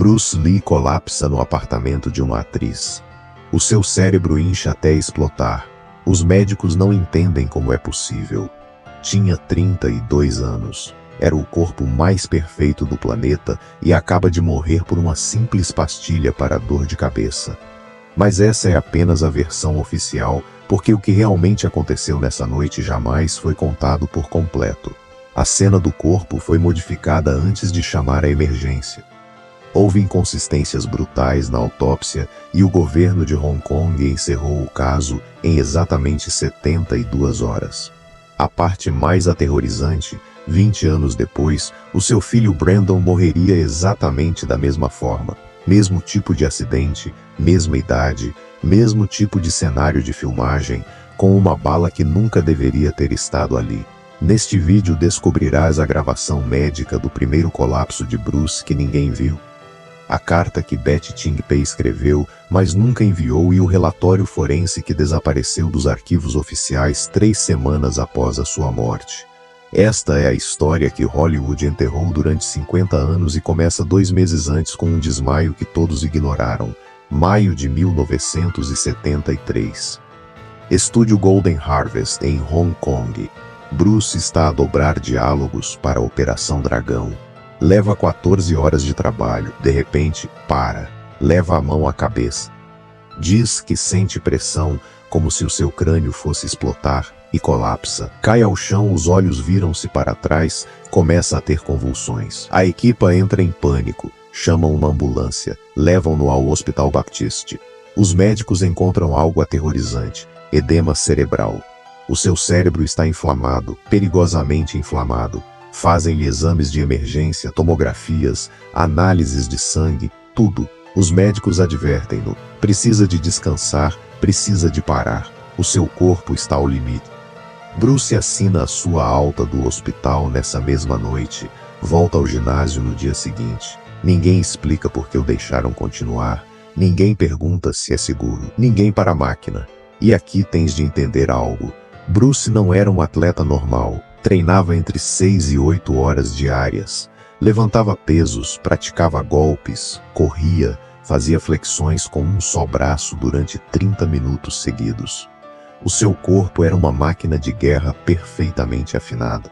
Bruce Lee colapsa no apartamento de uma atriz. O seu cérebro incha até explotar. Os médicos não entendem como é possível. Tinha 32 anos. Era o corpo mais perfeito do planeta e acaba de morrer por uma simples pastilha para a dor de cabeça. Mas essa é apenas a versão oficial, porque o que realmente aconteceu nessa noite jamais foi contado por completo. A cena do corpo foi modificada antes de chamar a emergência. Houve inconsistências brutais na autópsia e o governo de Hong Kong encerrou o caso em exatamente 72 horas. A parte mais aterrorizante, 20 anos depois, o seu filho Brandon morreria exatamente da mesma forma. Mesmo tipo de acidente, mesma idade, mesmo tipo de cenário de filmagem, com uma bala que nunca deveria ter estado ali. Neste vídeo descobrirás a gravação médica do primeiro colapso de Bruce que ninguém viu. A carta que Betty Ting Pei escreveu, mas nunca enviou, e o relatório forense que desapareceu dos arquivos oficiais 3 semanas após a sua morte. Esta é a história que Hollywood enterrou durante 50 anos e começa 2 meses antes com um desmaio que todos ignoraram. Maio de 1973. Estúdio Golden Harvest em Hong Kong. Bruce está a dobrar diálogos para a Operação Dragão. Leva 14 horas de trabalho, de repente, para. Leva a mão à cabeça. Diz que sente pressão, como se o seu crânio fosse explotar, e colapsa. Cai ao chão, os olhos viram-se para trás, começa a ter convulsões. A equipa entra em pânico, chamam uma ambulância, levam-no ao Hospital Baptiste. Os médicos encontram algo aterrorizante: edema cerebral. O seu cérebro está inflamado, perigosamente inflamado. Fazem-lhe exames de emergência, tomografias, análises de sangue, tudo. Os médicos advertem-no: precisa de descansar, precisa de parar. O seu corpo está ao limite. Bruce assina a sua alta do hospital nessa mesma noite, volta ao ginásio no dia seguinte. Ninguém explica por que o deixaram continuar, ninguém pergunta se é seguro, ninguém para a máquina. E aqui tens de entender algo. Bruce não era um atleta normal. Treinava entre 6 e 8 horas diárias. Levantava pesos, praticava golpes, corria, fazia flexões com um só braço durante 30 minutos seguidos. O seu corpo era uma máquina de guerra perfeitamente afinada.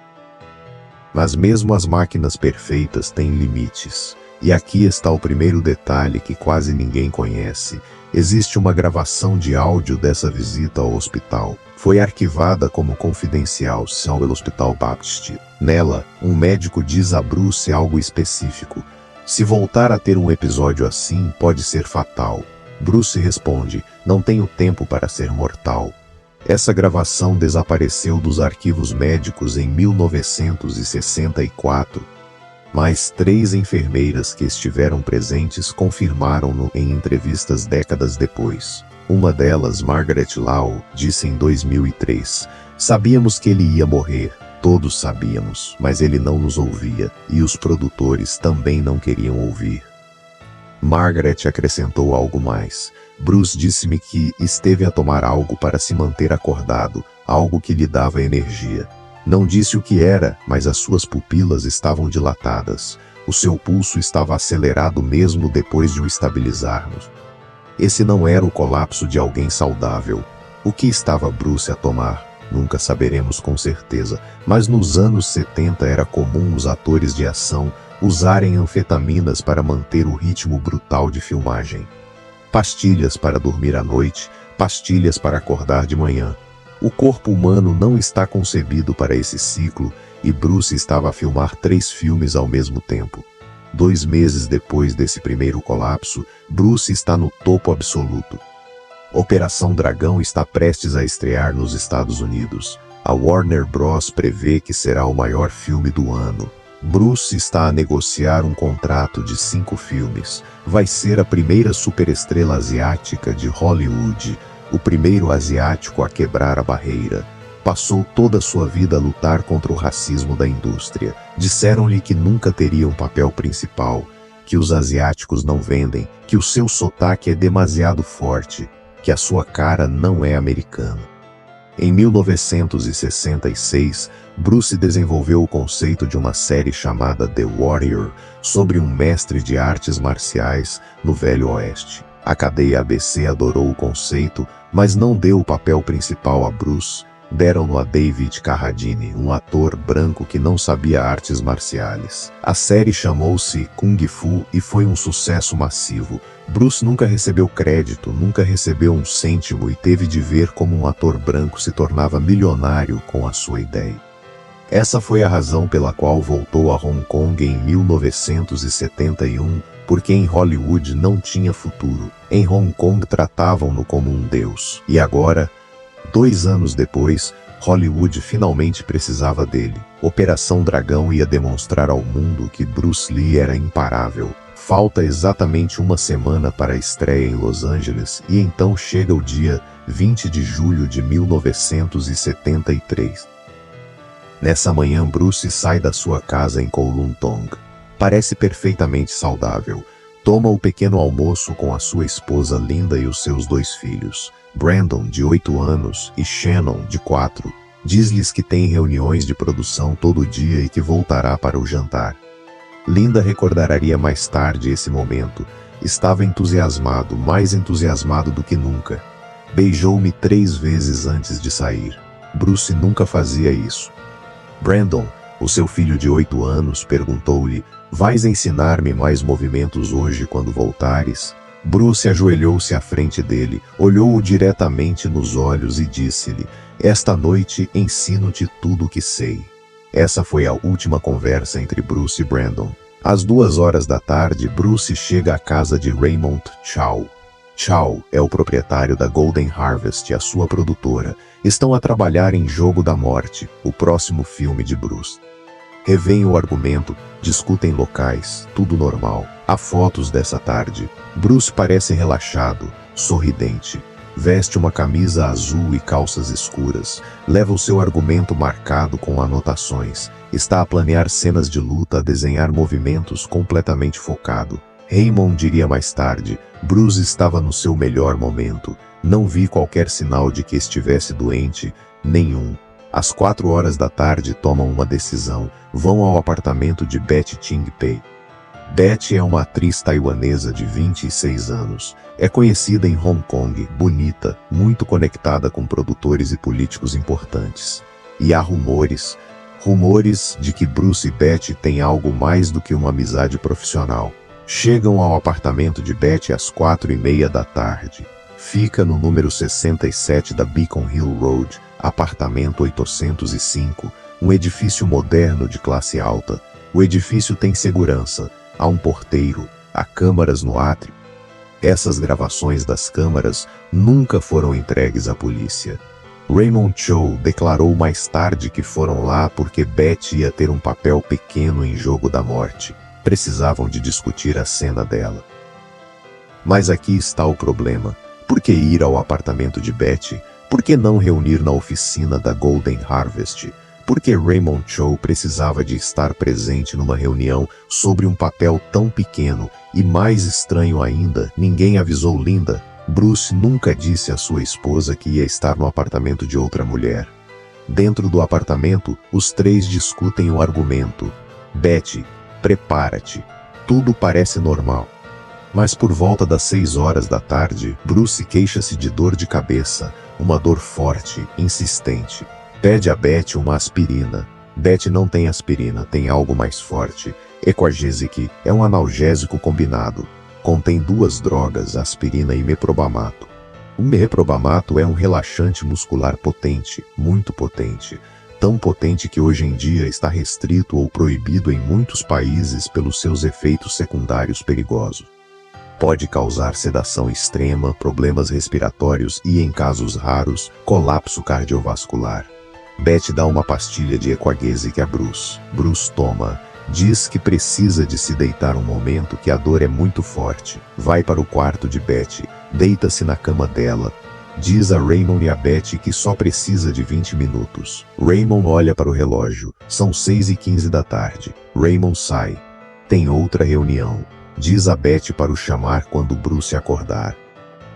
Mas mesmo as máquinas perfeitas têm limites. E aqui está o primeiro detalhe que quase ninguém conhece. Existe uma gravação de áudio dessa visita ao hospital. Foi arquivada como confidencial pelo Hospital Baptiste. Nela, um médico diz a Bruce algo específico: se voltar a ter um episódio assim, pode ser fatal. Bruce responde: não tenho tempo para ser mortal. Essa gravação desapareceu dos arquivos médicos em 1964. Mas 3 enfermeiras que estiveram presentes confirmaram-no em entrevistas décadas depois. Uma delas, Margaret Lau, disse em 2003: sabíamos que ele ia morrer, todos sabíamos, mas ele não nos ouvia, e os produtores também não queriam ouvir. Margaret acrescentou algo mais: Bruce disse-me que esteve a tomar algo para se manter acordado, algo que lhe dava energia. Não disse o que era, mas as suas pupilas estavam dilatadas. O seu pulso estava acelerado mesmo depois de o estabilizarmos. Esse não era o colapso de alguém saudável. O que estava Bruce a tomar? Nunca saberemos com certeza, mas nos anos 70 era comum os atores de ação usarem anfetaminas para manter o ritmo brutal de filmagem. Pastilhas para dormir à noite, pastilhas para acordar de manhã. O corpo humano não está concebido para esse ciclo, e Bruce estava a filmar 3 filmes ao mesmo tempo. 2 meses depois desse primeiro colapso, Bruce está no topo absoluto. Operação Dragão está prestes a estrear nos Estados Unidos. A Warner Bros. Prevê que será o maior filme do ano. Bruce está a negociar um contrato de 5 filmes. Vai ser a primeira superestrela asiática de Hollywood. O primeiro asiático a quebrar a barreira. Passou toda a sua vida a lutar contra o racismo da indústria. Disseram-lhe que nunca teria um papel principal, que os asiáticos não vendem, que o seu sotaque é demasiado forte, que a sua cara não é americana. Em 1966, Bruce desenvolveu o conceito de uma série chamada The Warrior, sobre um mestre de artes marciais no Velho Oeste. A cadeia ABC adorou o conceito, mas não deu o papel principal a Bruce. Deram-no a David Carradine, um ator branco que não sabia artes marciais. A série chamou-se Kung Fu e foi um sucesso massivo. Bruce nunca recebeu crédito, nunca recebeu um cêntimo e teve de ver como um ator branco se tornava milionário com a sua ideia. Essa foi a razão pela qual voltou a Hong Kong em 1971, porque em Hollywood não tinha futuro. Em Hong Kong tratavam-no como um deus. E agora, 2 anos depois, Hollywood finalmente precisava dele. Operação Dragão ia demonstrar ao mundo que Bruce Lee era imparável. Falta exatamente uma semana para a estreia em Los Angeles e então chega o dia 20 de julho de 1973. Nessa manhã Bruce sai da sua casa em Kowloon Tong. Parece perfeitamente saudável. Toma o pequeno almoço com a sua esposa Linda e os seus 2 filhos, Brandon, de 8 anos, e Shannon, de 4. Diz-lhes que tem reuniões de produção todo dia e que voltará para o jantar. Linda recordaria mais tarde esse momento. Estava entusiasmado, mais entusiasmado do que nunca. Beijou-me 3 vezes antes de sair. Bruce nunca fazia isso. Brandon, o seu filho de 8 anos, perguntou-lhe: "Vais ensinar-me mais movimentos hoje quando voltares?" Bruce ajoelhou-se à frente dele, olhou-o diretamente nos olhos e disse-lhe: "Esta noite ensino-te tudo o que sei." Essa foi a última conversa entre Bruce e Brandon. Às 2 horas da tarde, Bruce chega à casa de Raymond Chow. Chow é o proprietário da Golden Harvest e a sua produtora. Estão a trabalhar em Jogo da Morte, o próximo filme de Bruce. Revêem o argumento, discutem locais, tudo normal. Há fotos dessa tarde. Bruce parece relaxado, sorridente. Veste uma camisa azul e calças escuras. Leva o seu argumento marcado com anotações. Está a planear cenas de luta, a desenhar movimentos, completamente focado. Raymond diria mais tarde: Bruce estava no seu melhor momento. Não vi qualquer sinal de que estivesse doente, nenhum. Às 4 horas da tarde tomam uma decisão. Vão ao apartamento de Betty Ting Pei. Betty é uma atriz taiwanesa de 26 anos. É conhecida em Hong Kong, bonita, muito conectada com produtores e políticos importantes. E há rumores de que Bruce e Betty têm algo mais do que uma amizade profissional. Chegam ao apartamento de Betty às 4:30 da tarde. Fica no número 67 da Beacon Hill Road, apartamento 805, um edifício moderno de classe alta. O edifício tem segurança. Há um porteiro, há câmaras no átrio. Essas gravações das câmaras nunca foram entregues à polícia. Raymond Chow declarou mais tarde que foram lá porque Betty ia ter um papel pequeno em Jogo da Morte. Precisavam de discutir a cena dela. Mas aqui está o problema. Por que ir ao apartamento de Betty? Por que não reunir na oficina da Golden Harvest? Porque Raymond Chow precisava de estar presente numa reunião sobre um papel tão pequeno, e mais estranho ainda, ninguém avisou Linda. Bruce nunca disse à sua esposa que ia estar no apartamento de outra mulher. Dentro do apartamento, os 3 discutem o argumento. Betty, prepara-te. Tudo parece normal. Mas por volta das 6 horas da tarde, Bruce queixa-se de dor de cabeça, uma dor forte, insistente. Pede a Betty uma aspirina. Betty não tem aspirina, tem algo mais forte. Equagesic é um analgésico combinado. Contém 2 drogas, aspirina e meprobamato. O meprobamato é um relaxante muscular potente, muito potente. Tão potente que hoje em dia está restrito ou proibido em muitos países pelos seus efeitos secundários perigosos. Pode causar sedação extrema, problemas respiratórios e, em casos raros, colapso cardiovascular. Betty dá uma pastilha de Equagesic a Bruce. Bruce toma. Diz que precisa de se deitar um momento, que a dor é muito forte. Vai para o quarto de Betty. Deita-se na cama dela. Diz a Raymond e a Betty que só precisa de 20 minutos. Raymond olha para o relógio. São 6:15 da tarde. Raymond sai. Tem outra reunião. Diz a Betty para o chamar quando Bruce acordar.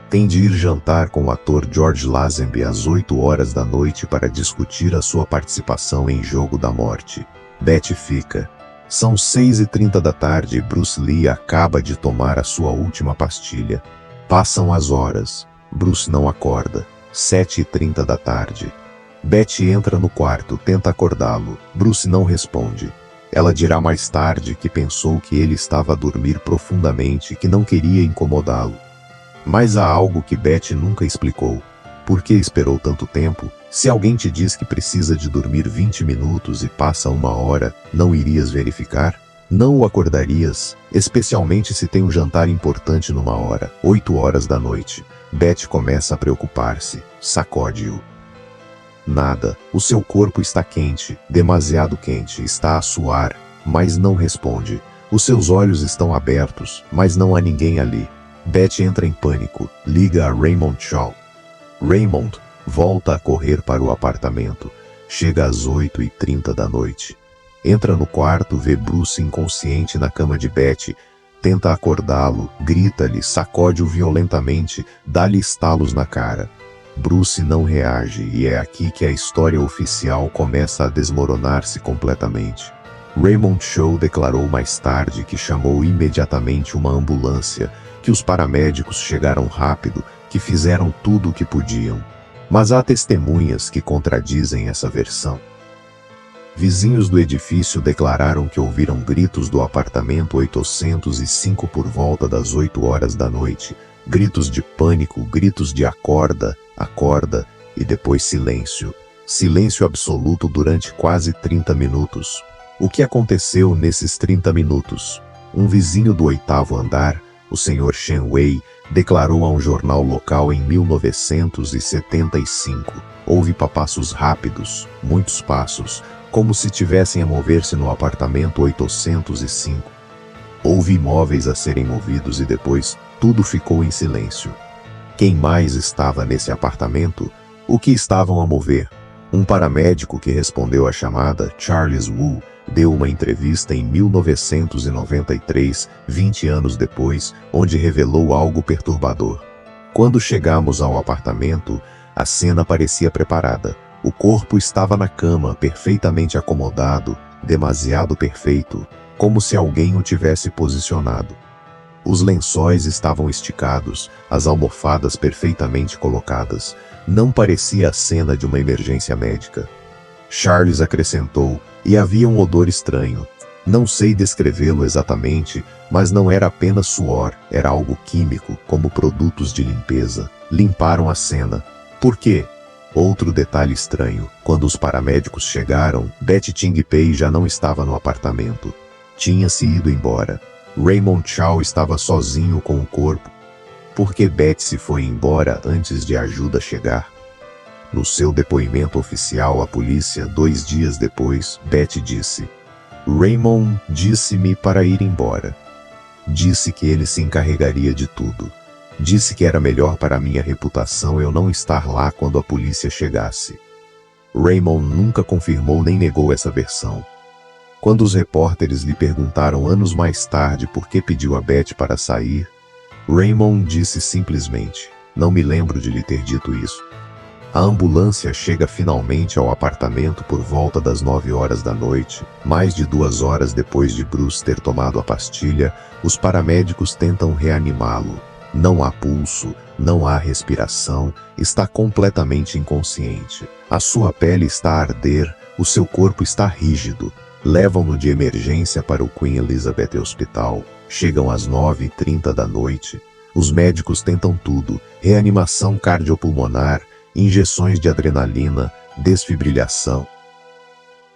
Tem de ir jantar com o ator George Lazenby às 8 horas da noite para discutir a sua participação em Jogo da Morte. Betty fica. São 6h30 da tarde e Bruce Lee acaba de tomar a sua última pastilha. Passam as horas. Bruce não acorda. 7h30 da tarde. Betty entra no quarto, tenta acordá-lo. Bruce não responde. Ela dirá mais tarde que pensou que ele estava a dormir profundamente e que não queria incomodá-lo. Mas há algo que Betty nunca explicou. Por que esperou tanto tempo? Se alguém te diz que precisa de dormir 20 minutos e passa 1 hora, não irias verificar? Não o acordarias, especialmente se tem um jantar importante numa hora, 8 horas da noite. Betty começa a preocupar-se, sacode-o. Nada, o seu corpo está quente, demasiado quente, está a suar, mas não responde. Os seus olhos estão abertos, mas não há ninguém ali. Betty entra em pânico, liga a Raymond Shaw. Raymond volta a correr para o apartamento. Chega às 8h30 da noite. Entra no quarto, vê Bruce inconsciente na cama de Betty. Tenta acordá-lo, grita-lhe, sacode-o violentamente, dá-lhe estalos na cara. Bruce não reage e é aqui que a história oficial começa a desmoronar-se completamente. Raymond Shaw declarou mais tarde que chamou imediatamente uma ambulância, que os paramédicos chegaram rápido, que fizeram tudo o que podiam. Mas há testemunhas que contradizem essa versão. Vizinhos do edifício declararam que ouviram gritos do apartamento 805 por volta das 8 horas da noite, gritos de pânico, gritos de acorda, acorda, e depois silêncio. Silêncio absoluto durante quase 30 minutos. O que aconteceu nesses 30 minutos? Um vizinho do 8º andar, o Sr. Shen Wei, declarou a um jornal local em 1975. Houve passos rápidos, muitos passos, como se tivessem a mover-se no apartamento 805. Houve imóveis a serem movidos e depois tudo ficou em silêncio. Quem mais estava nesse apartamento? O que estavam a mover? Um paramédico que respondeu à chamada, Charles Wu, deu uma entrevista em 1993, 20 anos depois, onde revelou algo perturbador. Quando chegamos ao apartamento, a cena parecia preparada. O corpo estava na cama, perfeitamente acomodado, demasiado perfeito, como se alguém o tivesse posicionado. Os lençóis estavam esticados, as almofadas perfeitamente colocadas. Não parecia a cena de uma emergência médica. Charles acrescentou, e havia um odor estranho. Não sei descrevê-lo exatamente, mas não era apenas suor, era algo químico, como produtos de limpeza. Limparam a cena. Por quê? Outro detalhe estranho. Quando os paramédicos chegaram, Betty Ting-Pei já não estava no apartamento. Tinha-se ido embora. Raymond Shaw estava sozinho com o corpo. Por que Betty se foi embora antes de a ajuda chegar? No seu depoimento oficial à polícia 2 dias depois, Betty disse: Raymond disse-me para ir embora. Disse que ele se encarregaria de tudo. Disse que era melhor para minha reputação eu não estar lá quando a polícia chegasse. Raymond nunca confirmou nem negou essa versão. Quando os repórteres lhe perguntaram anos mais tarde por que pediu a Betty para sair, Raymond disse simplesmente: não me lembro de lhe ter dito isso. A ambulância chega finalmente ao apartamento por volta das 9 horas da noite. Mais de 2 horas depois de Bruce ter tomado a pastilha, os paramédicos tentam reanimá-lo. Não há pulso, não há respiração, está completamente inconsciente. A sua pele está a arder, o seu corpo está rígido. Levam-no de emergência para o Queen Elizabeth Hospital. Chegam às 9h30 da noite. Os médicos tentam tudo: reanimação cardiopulmonar, injeções de adrenalina, desfibrilhação.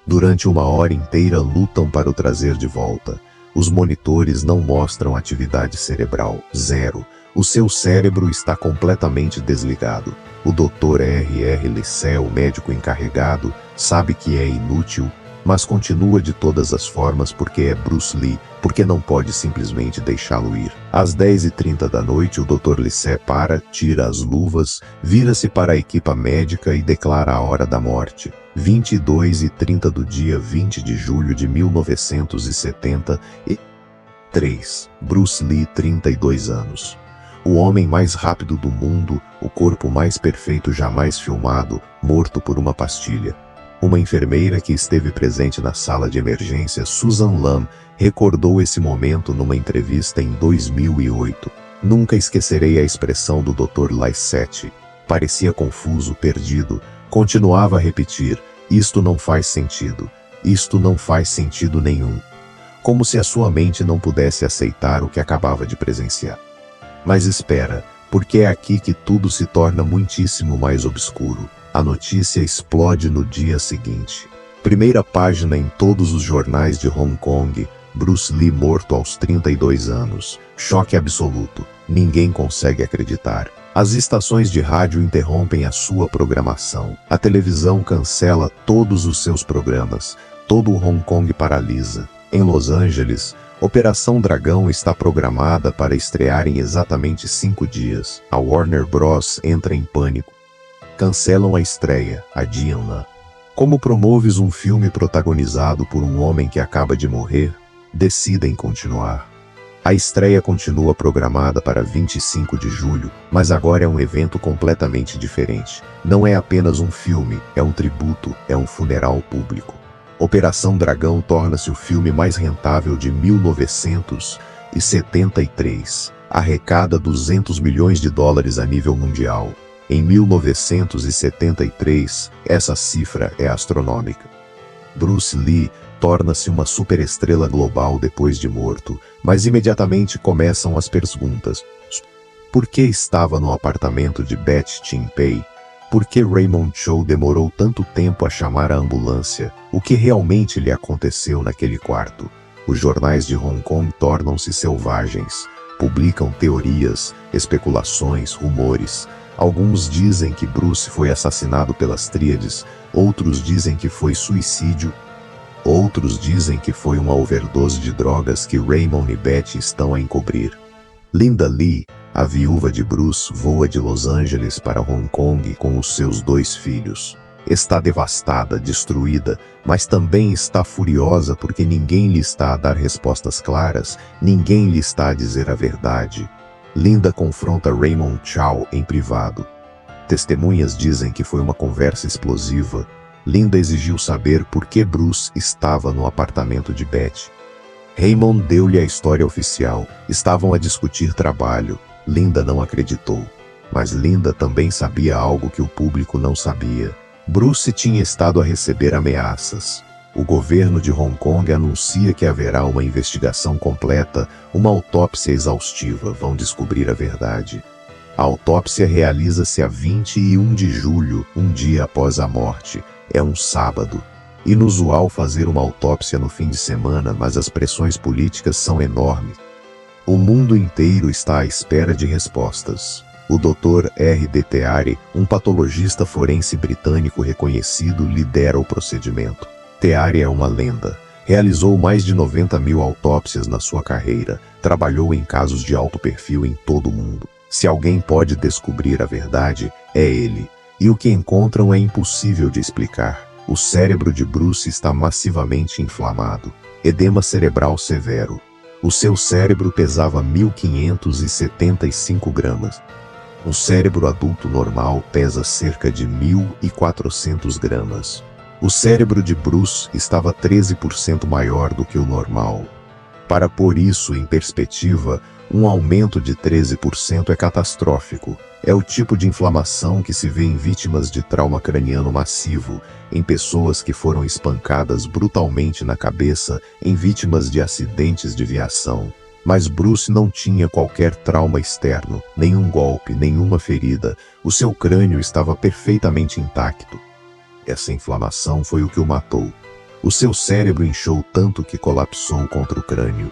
Durante 1 hora inteira lutam para o trazer de volta. Os monitores não mostram atividade cerebral, zero. O seu cérebro está completamente desligado. O Dr. R.R. Lissé, o médico encarregado, sabe que é inútil, mas continua de todas as formas porque é Bruce Lee, porque não pode simplesmente deixá-lo ir. Às 10h30 da noite, o Dr. Lissé tira as luvas, vira-se para a equipa médica e declara a hora da morte. 22h30 do dia 20 de julho de 1973. Bruce Lee, 32 anos. O homem mais rápido do mundo, o corpo mais perfeito jamais filmado, morto por uma pastilha. Uma enfermeira que esteve presente na sala de emergência, Susan Lam, recordou esse momento numa entrevista em 2008. Nunca esquecerei a expressão do Dr. Lycett. Parecia confuso, perdido. Continuava a repetir: isto não faz sentido. Isto não faz sentido nenhum. Como se a sua mente não pudesse aceitar o que acabava de presenciar. Mas espera, porque é aqui que tudo se torna muitíssimo mais obscuro. A notícia explode no dia seguinte. Primeira página em todos os jornais de Hong Kong: Bruce Lee morto aos 32 anos. Choque absoluto. Ninguém consegue acreditar. As estações de rádio interrompem a sua programação. A televisão cancela todos os seus programas. Todo o Hong Kong paralisa. Em Los Angeles, Operação Dragão está programada para estrear em exatamente 5 dias. A Warner Bros. Entra em pânico. Cancelam a estreia, adiam-na. Como promoves um filme protagonizado por um homem que acaba de morrer? Decidem continuar. A estreia continua programada para 25 de julho, mas agora é um evento completamente diferente. Não é apenas um filme, é um tributo, é um funeral público. Operação Dragão torna-se o filme mais rentável de 1973. Arrecada 200 milhões de dólares a nível mundial. Em 1973, essa cifra é astronômica. Bruce Lee torna-se uma superestrela global depois de morto, mas imediatamente começam as perguntas. Por que estava no apartamento de Betty Chin Pei? Por que Raymond Chow demorou tanto tempo a chamar a ambulância? O que realmente lhe aconteceu naquele quarto? Os jornais de Hong Kong tornam-se selvagens. Publicam teorias, especulações, rumores. Alguns dizem que Bruce foi assassinado pelas tríades, outros dizem que foi suicídio, outros dizem que foi uma overdose de drogas que Raymond e Betty estão a encobrir. Linda Lee, a viúva de Bruce, voa de Los Angeles para Hong Kong com os seus 2 filhos. Está devastada, destruída, mas também está furiosa porque ninguém lhe está a dar respostas claras, ninguém lhe está a dizer a verdade. Linda confronta Raymond Chow em privado. Testemunhas dizem que foi uma conversa explosiva. Linda exigiu saber por que Bruce estava no apartamento de Betty. Raymond deu-lhe a história oficial. Estavam a discutir trabalho. Linda não acreditou. Mas Linda também sabia algo que o público não sabia. Bruce tinha estado a receber ameaças. O governo de Hong Kong anuncia que haverá uma investigação completa, uma autópsia exaustiva, vão descobrir a verdade. A autópsia realiza-se a 21 de julho, um dia após a morte. É um sábado. Inusual fazer uma autópsia no fim de semana, mas as pressões políticas são enormes. O mundo inteiro está à espera de respostas. O Dr. R.D. Teare, um patologista forense britânico reconhecido, lidera o procedimento. Teare é uma lenda. Realizou mais de 90 mil autópsias na sua carreira. Trabalhou em casos de alto perfil em todo o mundo. Se alguém pode descobrir a verdade, é ele. E o que encontram é impossível de explicar. O cérebro de Bruce está massivamente inflamado. Edema cerebral severo. O seu cérebro pesava 1.575 gramas. Um cérebro adulto normal pesa cerca de 1.400 gramas. O cérebro de Bruce estava 13% maior do que o normal. Para pôr isso em perspectiva, um aumento de 13% é catastrófico. É o tipo de inflamação que se vê em vítimas de trauma craniano massivo, em pessoas que foram espancadas brutalmente na cabeça, em vítimas de acidentes de viação. Mas Bruce não tinha qualquer trauma externo, nenhum golpe, nenhuma ferida. O seu crânio estava perfeitamente intacto. Essa inflamação foi o que o matou. O seu cérebro inchou tanto que colapsou contra o crânio.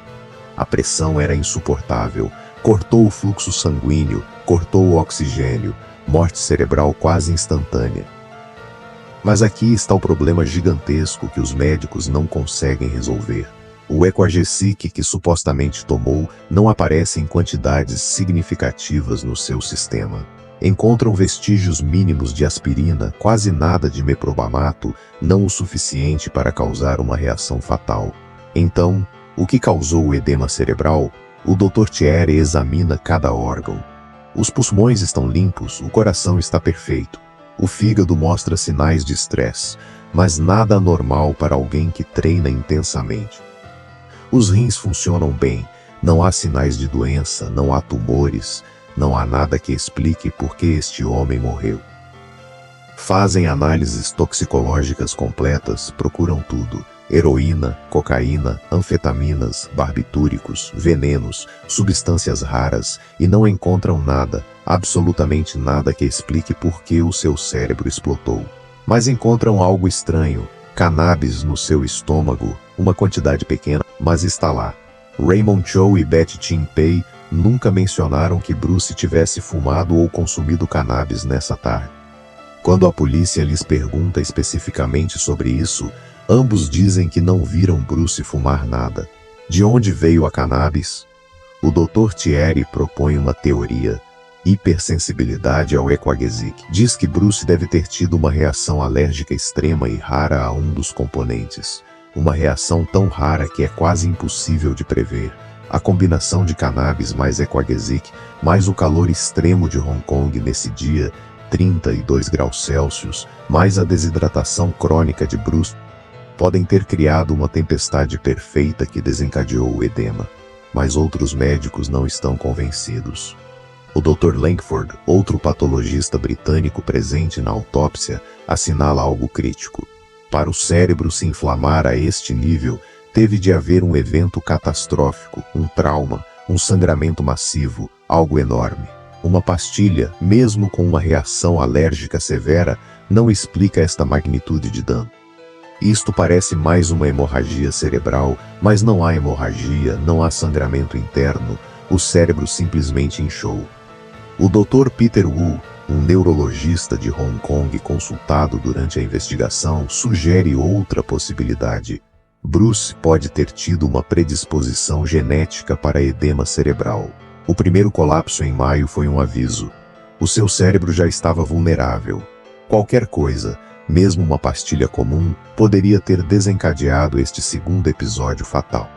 A pressão era insuportável. Cortou o fluxo sanguíneo, cortou o oxigênio, morte cerebral quase instantânea. Mas aqui está o problema gigantesco que os médicos não conseguem resolver. O Equagesic que supostamente tomou não aparece em quantidades significativas no seu sistema. Encontram vestígios mínimos de aspirina, quase nada de meprobamato, não o suficiente para causar uma reação fatal. Então, o que causou o edema cerebral? O Dr. Thierry examina cada órgão. Os pulmões estão limpos, o coração está perfeito. O fígado mostra sinais de estresse, mas nada anormal para alguém que treina intensamente. Os rins funcionam bem, não há sinais de doença, não há tumores, não há nada que explique por que este homem morreu. Fazem análises toxicológicas completas, procuram tudo: heroína, cocaína, anfetaminas, barbitúricos, venenos, substâncias raras, e não encontram nada, absolutamente nada que explique por que o seu cérebro explotou. Mas encontram algo estranho: cannabis no seu estômago, uma quantidade pequena, mas está lá. Raymond Chow e Betty Chin Pei nunca mencionaram que Bruce tivesse fumado ou consumido cannabis nessa tarde. Quando a polícia lhes pergunta especificamente sobre isso, ambos dizem que não viram Bruce fumar nada. De onde veio a cannabis? O Dr. Thierry propõe uma teoria: hipersensibilidade ao Equagesic. Diz que Bruce deve ter tido uma reação alérgica extrema e rara a um dos componentes. Uma reação tão rara que é quase impossível de prever. A combinação de cannabis mais Equagesic, mais o calor extremo de Hong Kong nesse dia, 32 graus Celsius, mais a desidratação crônica de Bruce, podem ter criado uma tempestade perfeita que desencadeou o edema. Mas outros médicos não estão convencidos. O Dr. Langford, outro patologista britânico presente na autópsia, assinala algo crítico. Para o cérebro se inflamar a este nível, teve de haver um evento catastrófico, um trauma, um sangramento massivo, algo enorme. Uma pastilha, mesmo com uma reação alérgica severa, não explica esta magnitude de dano. Isto parece mais uma hemorragia cerebral, mas não há hemorragia, não há sangramento interno, o cérebro simplesmente inchou. O Dr. Peter Wu, um neurologista de Hong Kong consultado durante a investigação, sugere outra possibilidade. Bruce pode ter tido uma predisposição genética para edema cerebral. O primeiro colapso em maio foi um aviso. O seu cérebro já estava vulnerável. Qualquer coisa, mesmo uma pastilha comum, poderia ter desencadeado este segundo episódio fatal.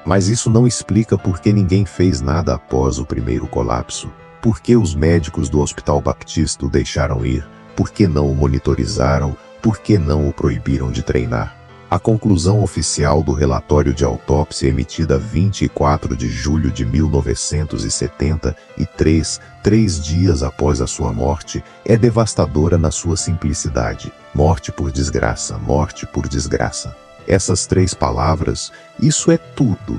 Mas isso não explica por que ninguém fez nada após o primeiro colapso. Por que os médicos do Hospital Baptiste o deixaram ir? Por que não o monitorizaram? Por que não o proibiram de treinar? A conclusão oficial do relatório de autópsia emitida 24 de julho de 1973, 3 dias após a sua morte, é devastadora na sua simplicidade. Morte por desgraça, morte por desgraça. Essas 3 palavras, isso é tudo.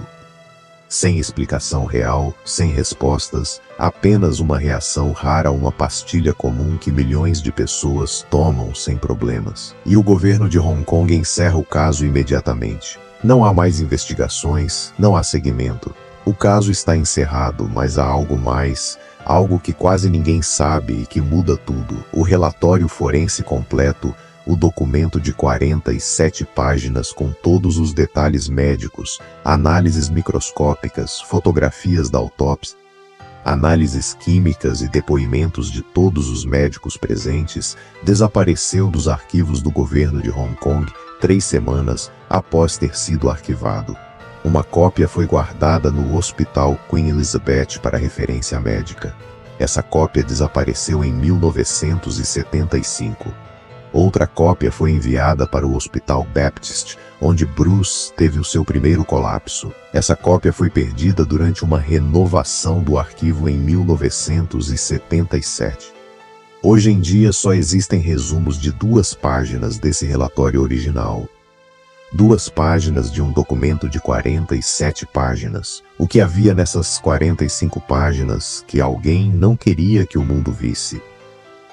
Sem explicação real, sem respostas, apenas uma reação rara a uma pastilha comum que milhões de pessoas tomam sem problemas. E o governo de Hong Kong encerra o caso imediatamente. Não há mais investigações, não há seguimento. O caso está encerrado, mas há algo mais, algo que quase ninguém sabe e que muda tudo. O relatório forense completo, o documento de 47 páginas com todos os detalhes médicos, análises microscópicas, fotografias da autópsia, análises químicas e depoimentos de todos os médicos presentes, desapareceu dos arquivos do governo de Hong Kong 3 semanas após ter sido arquivado. Uma cópia foi guardada no Hospital Queen Elizabeth para referência médica. Essa cópia desapareceu em 1975. Outra cópia foi enviada para o Hospital Baptist, onde Bruce teve o seu primeiro colapso. Essa cópia foi perdida durante uma renovação do arquivo em 1977. Hoje em dia só existem resumos de 2 páginas desse relatório original. 2 páginas de um documento de 47 páginas. O que havia nessas 45 páginas que alguém não queria que o mundo visse?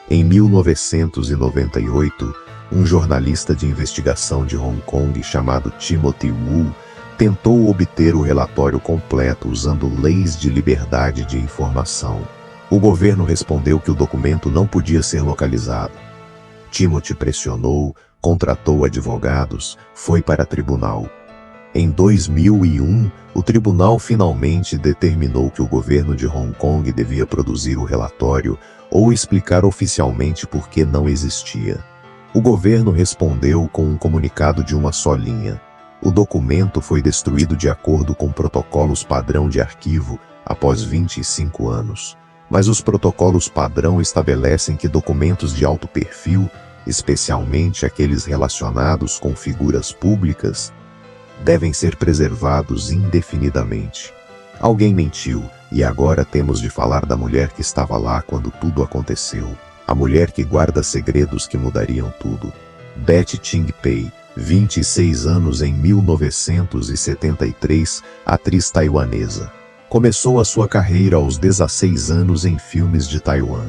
Em 1998, um jornalista de investigação de Hong Kong chamado Timothy Wu tentou obter o relatório completo usando leis de liberdade de informação. O governo respondeu que o documento não podia ser localizado. Timothy pressionou, contratou advogados, foi para tribunal. Em 2001, o tribunal finalmente determinou que o governo de Hong Kong devia produzir o relatório ou explicar oficialmente por que não existia. O governo respondeu com um comunicado de uma só linha. O documento foi destruído de acordo com protocolos padrão de arquivo após 25 anos. Mas os protocolos padrão estabelecem que documentos de alto perfil, especialmente aqueles relacionados com figuras públicas, devem ser preservados indefinidamente. Alguém mentiu, e agora temos de falar da mulher que estava lá quando tudo aconteceu. A mulher que guarda segredos que mudariam tudo. Betty Ching Pei, 26 anos em 1973, atriz taiwanesa. Começou a sua carreira aos 16 anos em filmes de Taiwan.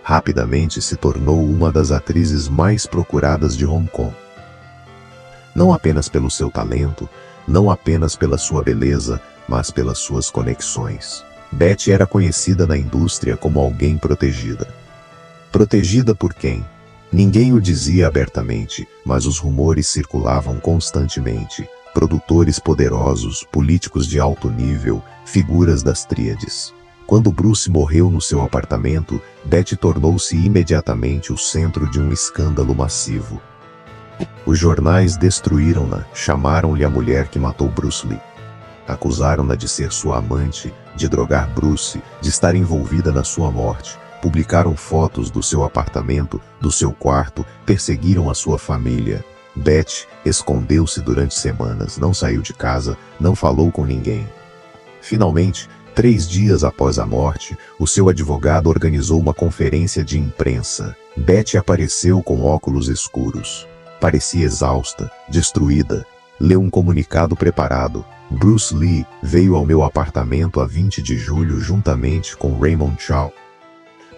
Rapidamente se tornou uma das atrizes mais procuradas de Hong Kong. Não apenas pelo seu talento, não apenas pela sua beleza, mas pelas suas conexões. Betty era conhecida na indústria como alguém protegida. Protegida por quem? Ninguém o dizia abertamente, mas os rumores circulavam constantemente. Produtores poderosos, políticos de alto nível, figuras das tríades. Quando Bruce morreu no seu apartamento, Betty tornou-se imediatamente o centro de um escândalo massivo. Os jornais destruíram-na, chamaram-lhe a mulher que matou Bruce Lee. Acusaram-na de ser sua amante, de drogar Bruce, de estar envolvida na sua morte. Publicaram fotos do seu apartamento, do seu quarto, perseguiram a sua família. Betty escondeu-se durante semanas, não saiu de casa, não falou com ninguém. Finalmente, 3 dias após a morte, o seu advogado organizou uma conferência de imprensa. Betty apareceu com óculos escuros. Parecia exausta, destruída. Leu um comunicado preparado. Bruce Lee veio ao meu apartamento a 20 de julho juntamente com Raymond Chow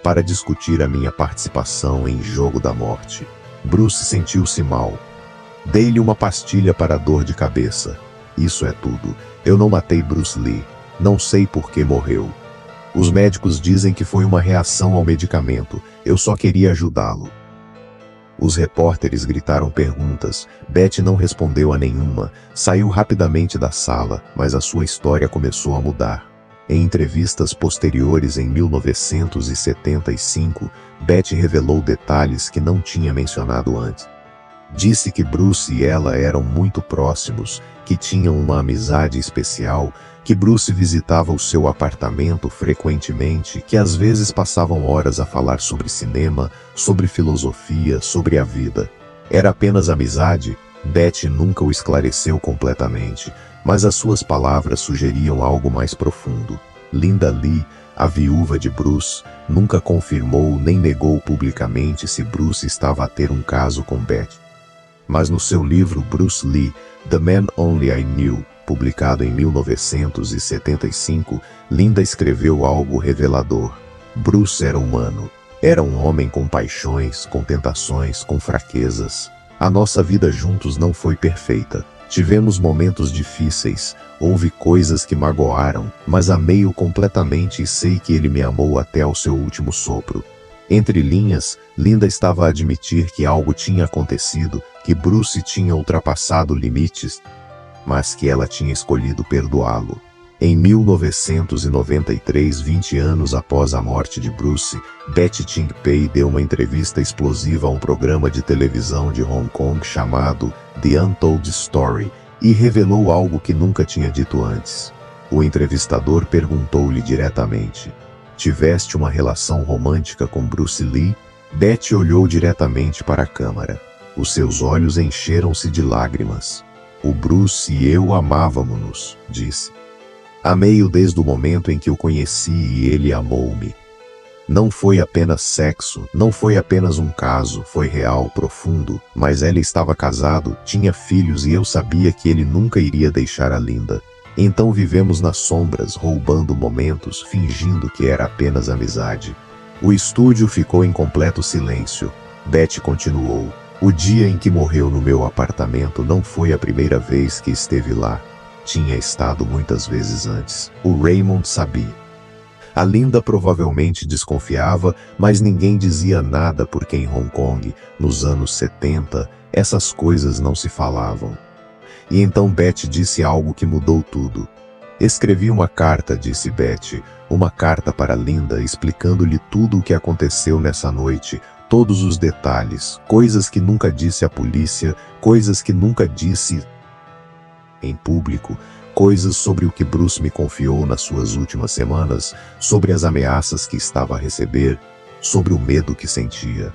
para discutir a minha participação em Jogo da Morte. Bruce sentiu-se mal. Dei-lhe uma pastilha para a dor de cabeça. Isso é tudo. Eu não matei Bruce Lee. Não sei por que morreu. Os médicos dizem que foi uma reação ao medicamento. Eu só queria ajudá-lo. Os repórteres gritaram perguntas. Betty não respondeu a nenhuma. Saiu rapidamente da sala, mas a sua história começou a mudar. Em entrevistas posteriores em 1975, Betty revelou detalhes que não tinha mencionado antes. Disse que Bruce e ela eram muito próximos, que tinham uma amizade especial, que Bruce visitava o seu apartamento frequentemente, que às vezes passavam horas a falar sobre cinema, sobre filosofia, sobre a vida. Era apenas amizade? Betty nunca o esclareceu completamente, mas as suas palavras sugeriam algo mais profundo. Linda Lee, a viúva de Bruce, nunca confirmou nem negou publicamente se Bruce estava a ter um caso com Betty. Mas no seu livro Bruce Lee, The Man Only I Knew, publicado em 1975, Linda escreveu algo revelador. Bruce era humano. Era um homem com paixões, com tentações, com fraquezas. A nossa vida juntos não foi perfeita. Tivemos momentos difíceis, houve coisas que magoaram, mas amei-o completamente e sei que ele me amou até ao seu último sopro. Entre linhas, Linda estava a admitir que algo tinha acontecido, que Bruce tinha ultrapassado limites, mas que ela tinha escolhido perdoá-lo. Em 1993, 20 anos após a morte de Bruce, Betty Ching Pei deu uma entrevista explosiva a um programa de televisão de Hong Kong chamado The Untold Story e revelou algo que nunca tinha dito antes. O entrevistador perguntou-lhe diretamente: "Tiveste uma relação romântica com Bruce Lee?" Betty olhou diretamente para a câmera. Os seus olhos encheram-se de lágrimas. "O Bruce e eu amávamo-nos", disse. "Amei-o desde o momento em que o conheci e ele amou-me. Não foi apenas sexo, não foi apenas um caso, foi real, profundo, mas ele estava casado, tinha filhos e eu sabia que ele nunca iria deixar a Linda. Então vivemos nas sombras, roubando momentos, fingindo que era apenas amizade." O estúdio ficou em completo silêncio. Betty continuou: "O dia em que morreu no meu apartamento não foi a primeira vez que esteve lá. Tinha estado muitas vezes antes. O Raymond sabia. A Linda provavelmente desconfiava, mas ninguém dizia nada porque em Hong Kong, nos anos 70, essas coisas não se falavam. E então Betty disse algo que mudou tudo. Escrevi uma carta", disse Betty, "uma carta para Linda explicando-lhe tudo o que aconteceu nessa noite, todos os detalhes, coisas que nunca disse à polícia, coisas que nunca disse em público, Coisas sobre o que Bruce me confiou nas suas últimas semanas, sobre as ameaças que estava a receber, sobre o medo que sentia.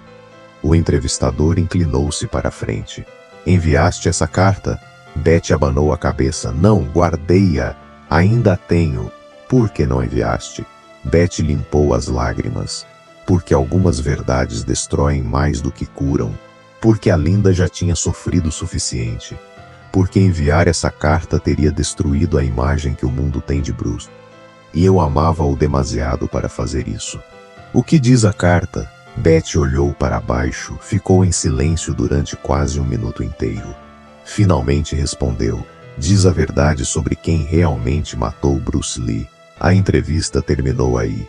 O entrevistador inclinou-se para a frente. Enviaste essa carta? Betty abanou a cabeça. Não, guardei-a. Ainda a tenho. Por que não enviaste? Betty limpou as lágrimas. Porque algumas verdades destroem mais do que curam. Porque a Linda já tinha sofrido o suficiente. Porque enviar essa carta teria destruído a imagem que o mundo tem de Bruce. E eu amava-o demasiado para fazer isso. O que diz a carta? Betty olhou para baixo, ficou em silêncio durante quase um minuto inteiro. Finalmente respondeu: diz a verdade sobre quem realmente matou Bruce Lee. A entrevista terminou aí.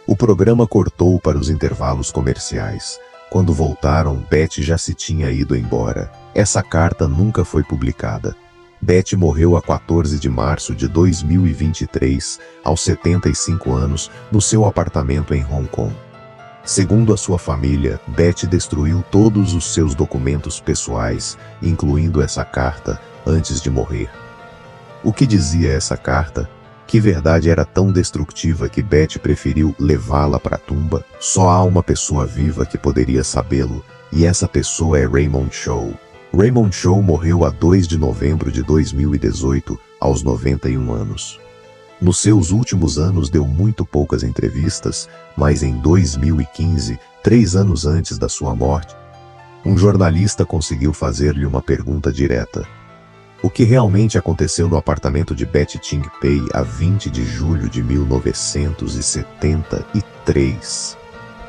O programa cortou para os intervalos comerciais. Quando voltaram, Betty já se tinha ido embora. Essa carta nunca foi publicada. Betty morreu a 14 de março de 2023, aos 75 anos, no seu apartamento em Hong Kong. Segundo a sua família, Betty destruiu todos os seus documentos pessoais, incluindo essa carta, antes de morrer. O que dizia essa carta? Que verdade era tão destrutiva que Betty preferiu levá-la para a tumba? Só há uma pessoa viva que poderia sabê-lo, e essa pessoa é Raymond Chow. Raymond Chow morreu a 2 de novembro de 2018, aos 91 anos. Nos seus últimos anos deu muito poucas entrevistas, mas em 2015, 3 anos antes da sua morte, um jornalista conseguiu fazer-lhe uma pergunta direta. O que realmente aconteceu no apartamento de Betty Ting Pei a 20 de julho de 1973?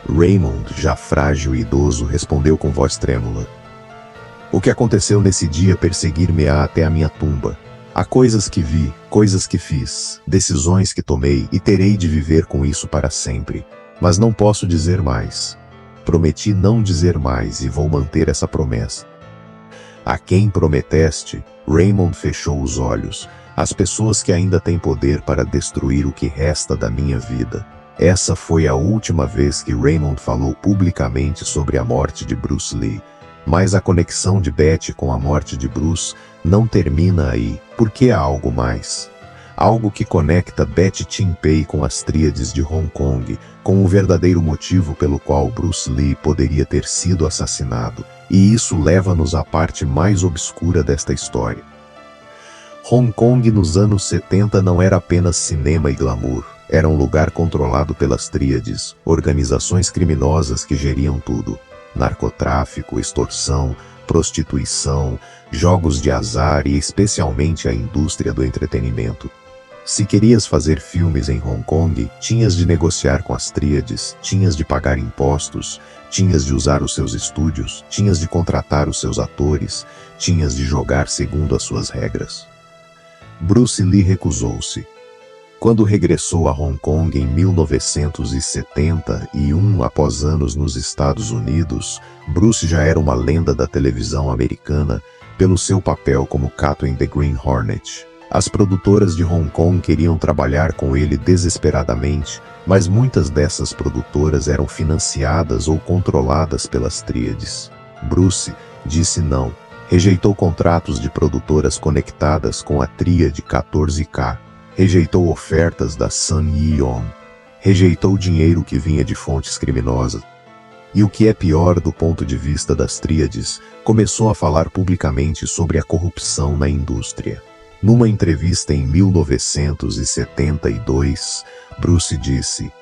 Raymond, já frágil e idoso, respondeu com voz trêmula. O que aconteceu nesse dia perseguir-me-á até a minha tumba. Há coisas que vi, coisas que fiz, decisões que tomei e terei de viver com isso para sempre. Mas não posso dizer mais. Prometi não dizer mais e vou manter essa promessa. A quem prometeste? Raymond fechou os olhos. As pessoas que ainda têm poder para destruir o que resta da minha vida. Essa foi a última vez que Raymond falou publicamente sobre a morte de Bruce Lee. Mas a conexão de Betty com a morte de Bruce não termina aí, porque há algo mais. Algo que conecta Betty Ting Pei com as tríades de Hong Kong, com o verdadeiro motivo pelo qual Bruce Lee poderia ter sido assassinado. E isso leva-nos à parte mais obscura desta história. Hong Kong nos anos 70 não era apenas cinema e glamour. Era um lugar controlado pelas tríades, organizações criminosas que geriam tudo. Narcotráfico, extorsão, prostituição, jogos de azar e especialmente a indústria do entretenimento. Se querias fazer filmes em Hong Kong, tinhas de negociar com as tríades, tinhas de pagar impostos, tinhas de usar os seus estúdios, tinhas de contratar os seus atores, tinhas de jogar segundo as suas regras. Bruce Lee recusou-se. Quando regressou a Hong Kong em 1971, após anos nos Estados Unidos, Bruce já era uma lenda da televisão americana pelo seu papel como Kato em The Green Hornet. As produtoras de Hong Kong queriam trabalhar com ele desesperadamente, mas muitas dessas produtoras eram financiadas ou controladas pelas tríades. Bruce disse não, rejeitou contratos de produtoras conectadas com a tríade 14K. Rejeitou ofertas da Sun Yee-on. Rejeitou dinheiro que vinha de fontes criminosas. E o que é pior do ponto de vista das tríades, começou a falar publicamente sobre a corrupção na indústria. Numa entrevista em 1972, Bruce disse: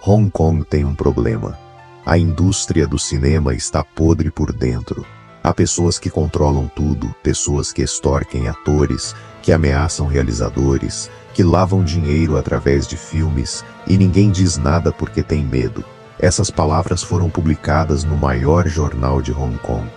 Hong Kong tem um problema. A indústria do cinema está podre por dentro. Há pessoas que controlam tudo, pessoas que extorquem atores, que ameaçam realizadores, que lavam dinheiro através de filmes, e ninguém diz nada porque tem medo. Essas palavras foram publicadas no maior jornal de Hong Kong.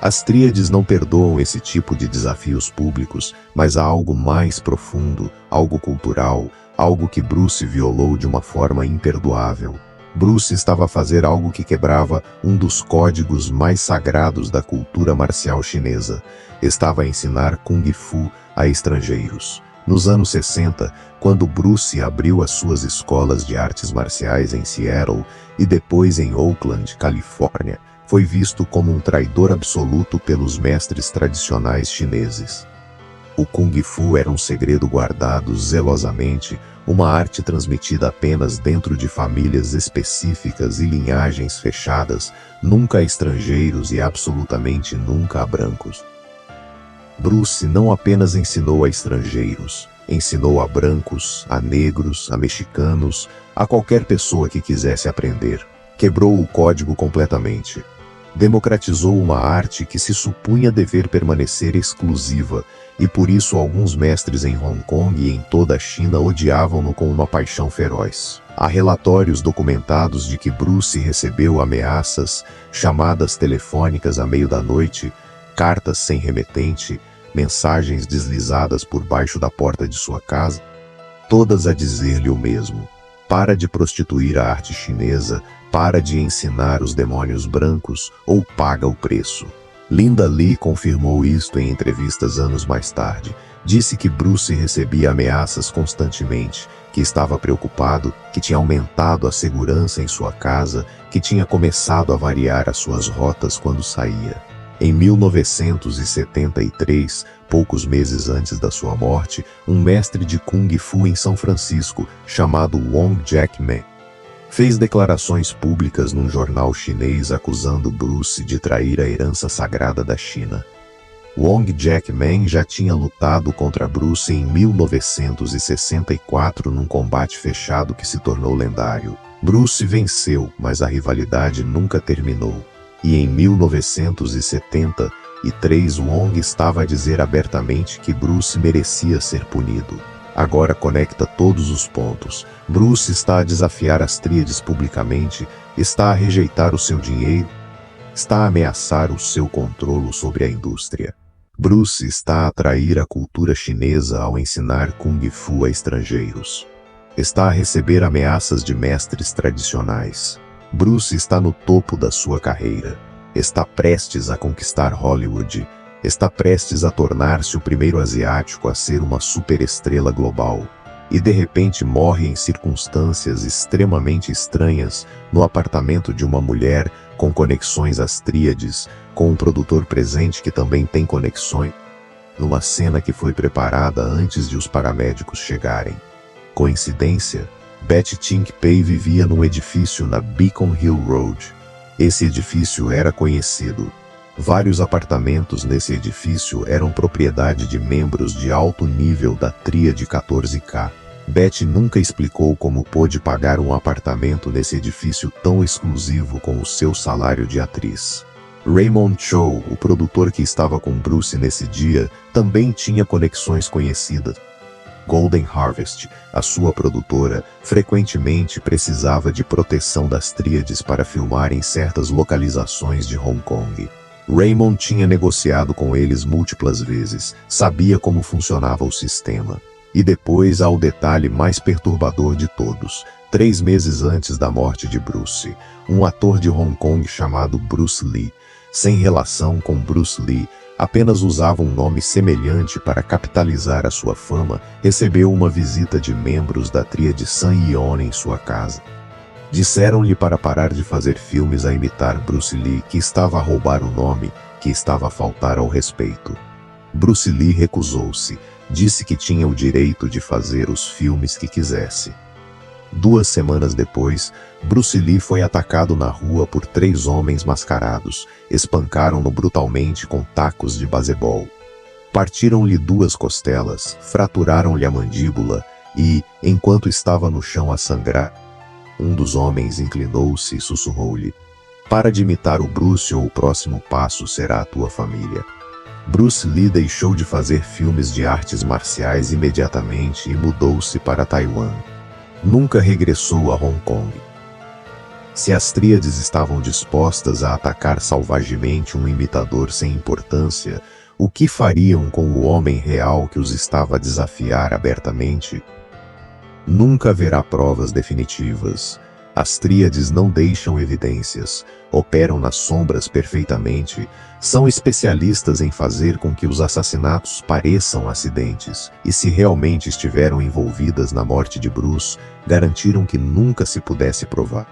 As tríades não perdoam esse tipo de desafios públicos, mas há algo mais profundo, algo cultural, algo que Bruce violou de uma forma imperdoável. Bruce estava a fazer algo que quebrava um dos códigos mais sagrados da cultura marcial chinesa. Estava a ensinar Kung Fu a estrangeiros. Nos anos 60, quando Bruce abriu as suas escolas de artes marciais em Seattle e depois em Oakland, Califórnia, foi visto como um traidor absoluto pelos mestres tradicionais chineses. O Kung Fu era um segredo guardado zelosamente, uma arte transmitida apenas dentro de famílias específicas e linhagens fechadas, nunca a estrangeiros e absolutamente nunca a brancos. Bruce não apenas ensinou a estrangeiros, ensinou a brancos, a negros, a mexicanos, a qualquer pessoa que quisesse aprender. Quebrou o código completamente. Democratizou uma arte que se supunha dever permanecer exclusiva, e por isso alguns mestres em Hong Kong e em toda a China odiavam-no com uma paixão feroz. Há relatórios documentados de que Bruce recebeu ameaças, chamadas telefônicas à meio da noite, cartas sem remetente, mensagens deslizadas por baixo da porta de sua casa, todas a dizer-lhe o mesmo: para de prostituir a arte chinesa, para de ensinar os demônios brancos ou paga o preço. Linda Li confirmou isto em entrevistas anos mais tarde. Disse que Bruce recebia ameaças constantemente, que estava preocupado, que tinha aumentado a segurança em sua casa, que tinha começado a variar as suas rotas quando saía. Em 1973, poucos meses antes da sua morte, um mestre de Kung Fu em São Francisco, chamado Wong Jack-man, fez declarações públicas num jornal chinês acusando Bruce de trair a herança sagrada da China. Wong Jack-man já tinha lutado contra Bruce em 1964 num combate fechado que se tornou lendário. Bruce venceu, mas a rivalidade nunca terminou. E em 1973, Wong estava a dizer abertamente que Bruce merecia ser punido. Agora conecta todos os pontos. Bruce está a desafiar as tríades publicamente, está a rejeitar o seu dinheiro, está a ameaçar o seu controle sobre a indústria. Bruce está a atrair a cultura chinesa ao ensinar Kung Fu a estrangeiros. Está a receber ameaças de mestres tradicionais. Bruce está no topo da sua carreira. Está prestes a conquistar Hollywood. Está prestes a tornar-se o primeiro asiático a ser uma superestrela global. E de repente morre em circunstâncias extremamente estranhas no apartamento de uma mulher com conexões às tríades, com um produtor presente que também tem conexões, numa cena que foi preparada antes de os paramédicos chegarem. Coincidência? Betty Tink Pei vivia num edifício na Beacon Hill Road. Esse edifício era conhecido. Vários apartamentos nesse edifício eram propriedade de membros de alto nível da tríade 14K. Betty nunca explicou como pôde pagar um apartamento nesse edifício tão exclusivo com o seu salário de atriz. Raymond Chow, o produtor que estava com Bruce nesse dia, também tinha conexões conhecidas. Golden Harvest, a sua produtora, frequentemente precisava de proteção das tríades para filmar em certas localizações de Hong Kong. Raymond tinha negociado com eles múltiplas vezes, sabia como funcionava o sistema. E depois há o detalhe mais perturbador de todos. 3 meses antes da morte de Bruce, um ator de Hong Kong chamado Bruce Lee, sem relação com Bruce Lee, apenas usava um nome semelhante para capitalizar a sua fama, recebeu uma visita de membros da tríade Sun Yun em sua casa. Disseram-lhe para parar de fazer filmes a imitar Bruce Lee, que estava a roubar o nome, que estava a faltar ao respeito. Bruce Lee recusou-se, disse que tinha o direito de fazer os filmes que quisesse. 2 semanas depois, Bruce Lee foi atacado na rua por 3 homens mascarados, espancaram-no brutalmente com tacos de basebol. Partiram-lhe 2 costelas, fraturaram-lhe a mandíbula e, enquanto estava no chão a sangrar, um dos homens inclinou-se e sussurrou-lhe: "Para de imitar o Bruce ou o próximo passo será a tua família." Bruce Lee deixou de fazer filmes de artes marciais imediatamente e mudou-se para Taiwan. Nunca regressou a Hong Kong. Se as tríades estavam dispostas a atacar salvagemente um imitador sem importância, o que fariam com o homem real que os estava a desafiar abertamente? Nunca haverá provas definitivas. As tríades não deixam evidências, operam nas sombras perfeitamente, são especialistas em fazer com que os assassinatos pareçam acidentes, e se realmente estiveram envolvidas na morte de Bruce, garantiram que nunca se pudesse provar.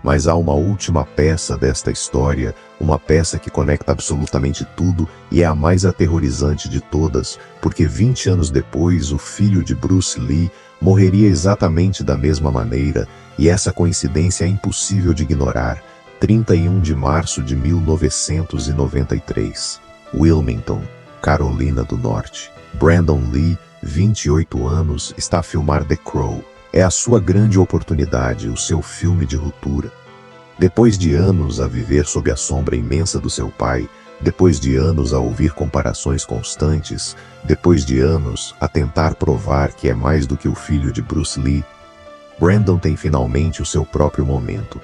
Mas há uma última peça desta história, uma peça que conecta absolutamente tudo e é a mais aterrorizante de todas, porque 20 anos depois o filho de Bruce Lee morreria exatamente da mesma maneira, e essa coincidência é impossível de ignorar. 31 de março de 1993. Wilmington, Carolina do Norte. Brandon Lee, 28 anos, está a filmar The Crow. É a sua grande oportunidade, o seu filme de ruptura. Depois de anos a viver sob a sombra imensa do seu pai, depois de anos a ouvir comparações constantes, depois de anos a tentar provar que é mais do que o filho de Bruce Lee, Brandon tem finalmente o seu próprio momento.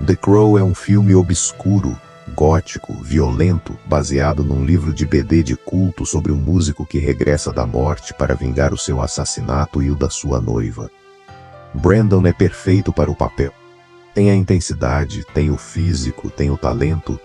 The Crow é um filme obscuro, gótico, violento, baseado num livro de BD de culto sobre um músico que regressa da morte para vingar o seu assassinato e o da sua noiva. Brandon é perfeito para o papel. Tem a intensidade, tem o físico, tem o talento,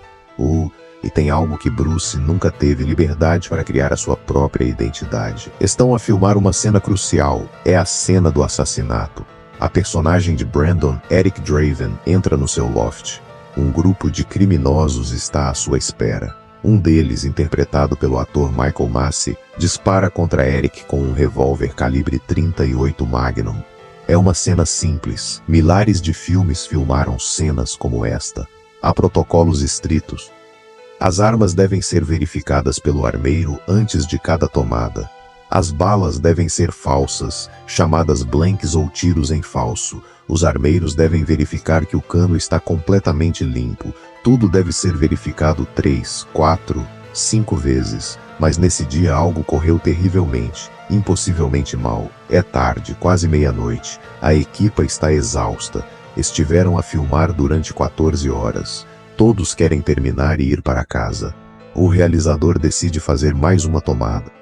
e tem algo que Bruce nunca teve: liberdade para criar a sua própria identidade. Estão a filmar uma cena crucial, é a cena do assassinato. A personagem de Brandon, Eric Draven, entra no seu loft. Um grupo de criminosos está à sua espera. Um deles, interpretado pelo ator Michael Massey, dispara contra Eric com um revólver calibre 38 Magnum. É uma cena simples. Milhares de filmes filmaram cenas como esta. Há protocolos estritos. As armas devem ser verificadas pelo armeiro antes de cada tomada. As balas devem ser falsas, chamadas blanks ou tiros em falso. Os armeiros devem verificar que o cano está completamente limpo. Tudo deve ser verificado 3, 4, 5 vezes. Mas nesse dia algo correu terrivelmente, impossivelmente mal. É tarde, quase meia-noite. A equipa está exausta. Estiveram a filmar durante 14 horas. Todos querem terminar e ir para casa. O realizador decide fazer mais uma tomada.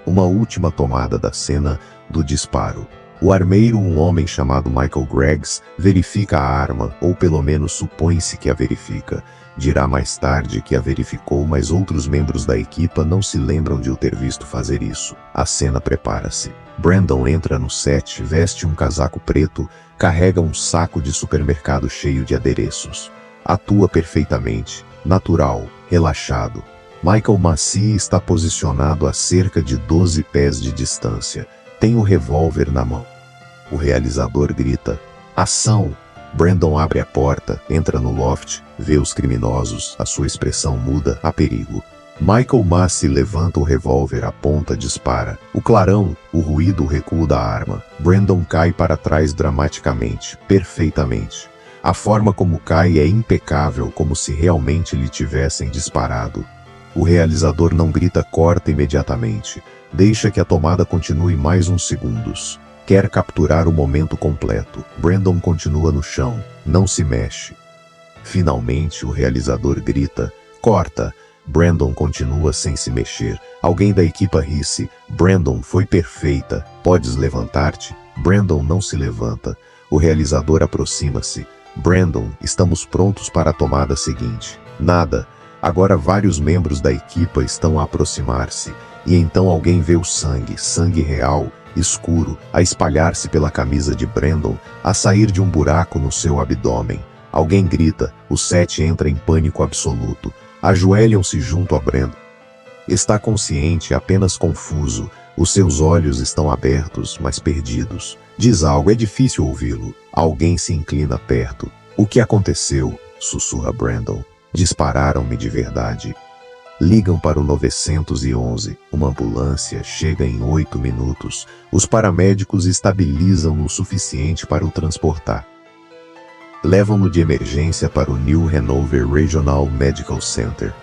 Uma última tomada da cena do disparo. O armeiro, um homem chamado Michael Greggs, verifica a arma, ou pelo menos supõe-se que a verifica. Dirá mais tarde que a verificou, mas outros membros da equipa não se lembram de o ter visto fazer isso. A cena prepara-se. Brandon entra no set, veste um casaco preto, carrega um saco de supermercado cheio de adereços. Atua perfeitamente, natural, relaxado. Michael Massey está posicionado a cerca de 12 pés de distância. Tem o revólver na mão. O realizador grita: "Ação!" Brandon abre a porta, entra no loft, vê os criminosos, a sua expressão muda, há perigo. Michael Massey levanta o revólver, aponta, dispara. O clarão, o ruído, o recuo da arma. Brandon cai para trás dramaticamente, perfeitamente. A forma como cai é impecável, como se realmente lhe tivessem disparado. O realizador não grita corta imediatamente. Deixa que a tomada continue mais uns segundos. Quer capturar o momento completo. Brandon continua no chão, não se mexe. Finalmente, o realizador grita: "Corta!" Brandon continua sem se mexer. Alguém da equipa ri-se. "Brandon, foi perfeita. Podes levantar-te?" Brandon não se levanta. O realizador aproxima-se. "Brandon, estamos prontos para a tomada seguinte." Nada. Agora vários membros da equipa estão a aproximar-se. E então alguém vê o sangue, sangue real, escuro, a espalhar-se pela camisa de Brandon, a sair de um buraco no seu abdômen. Alguém grita, o set entra em pânico absoluto. Ajoelham-se junto a Brandon. Está consciente, apenas confuso. Os seus olhos estão abertos, mas perdidos. Diz algo, é difícil ouvi-lo. Alguém se inclina perto. "O que aconteceu?" sussurra Brandon. "Dispararam-me de verdade." Ligam para o 911. Uma ambulância chega em 8 minutos. Os paramédicos estabilizam-no o suficiente para o transportar. Levam-no de emergência para o New Hanover Regional Medical Center.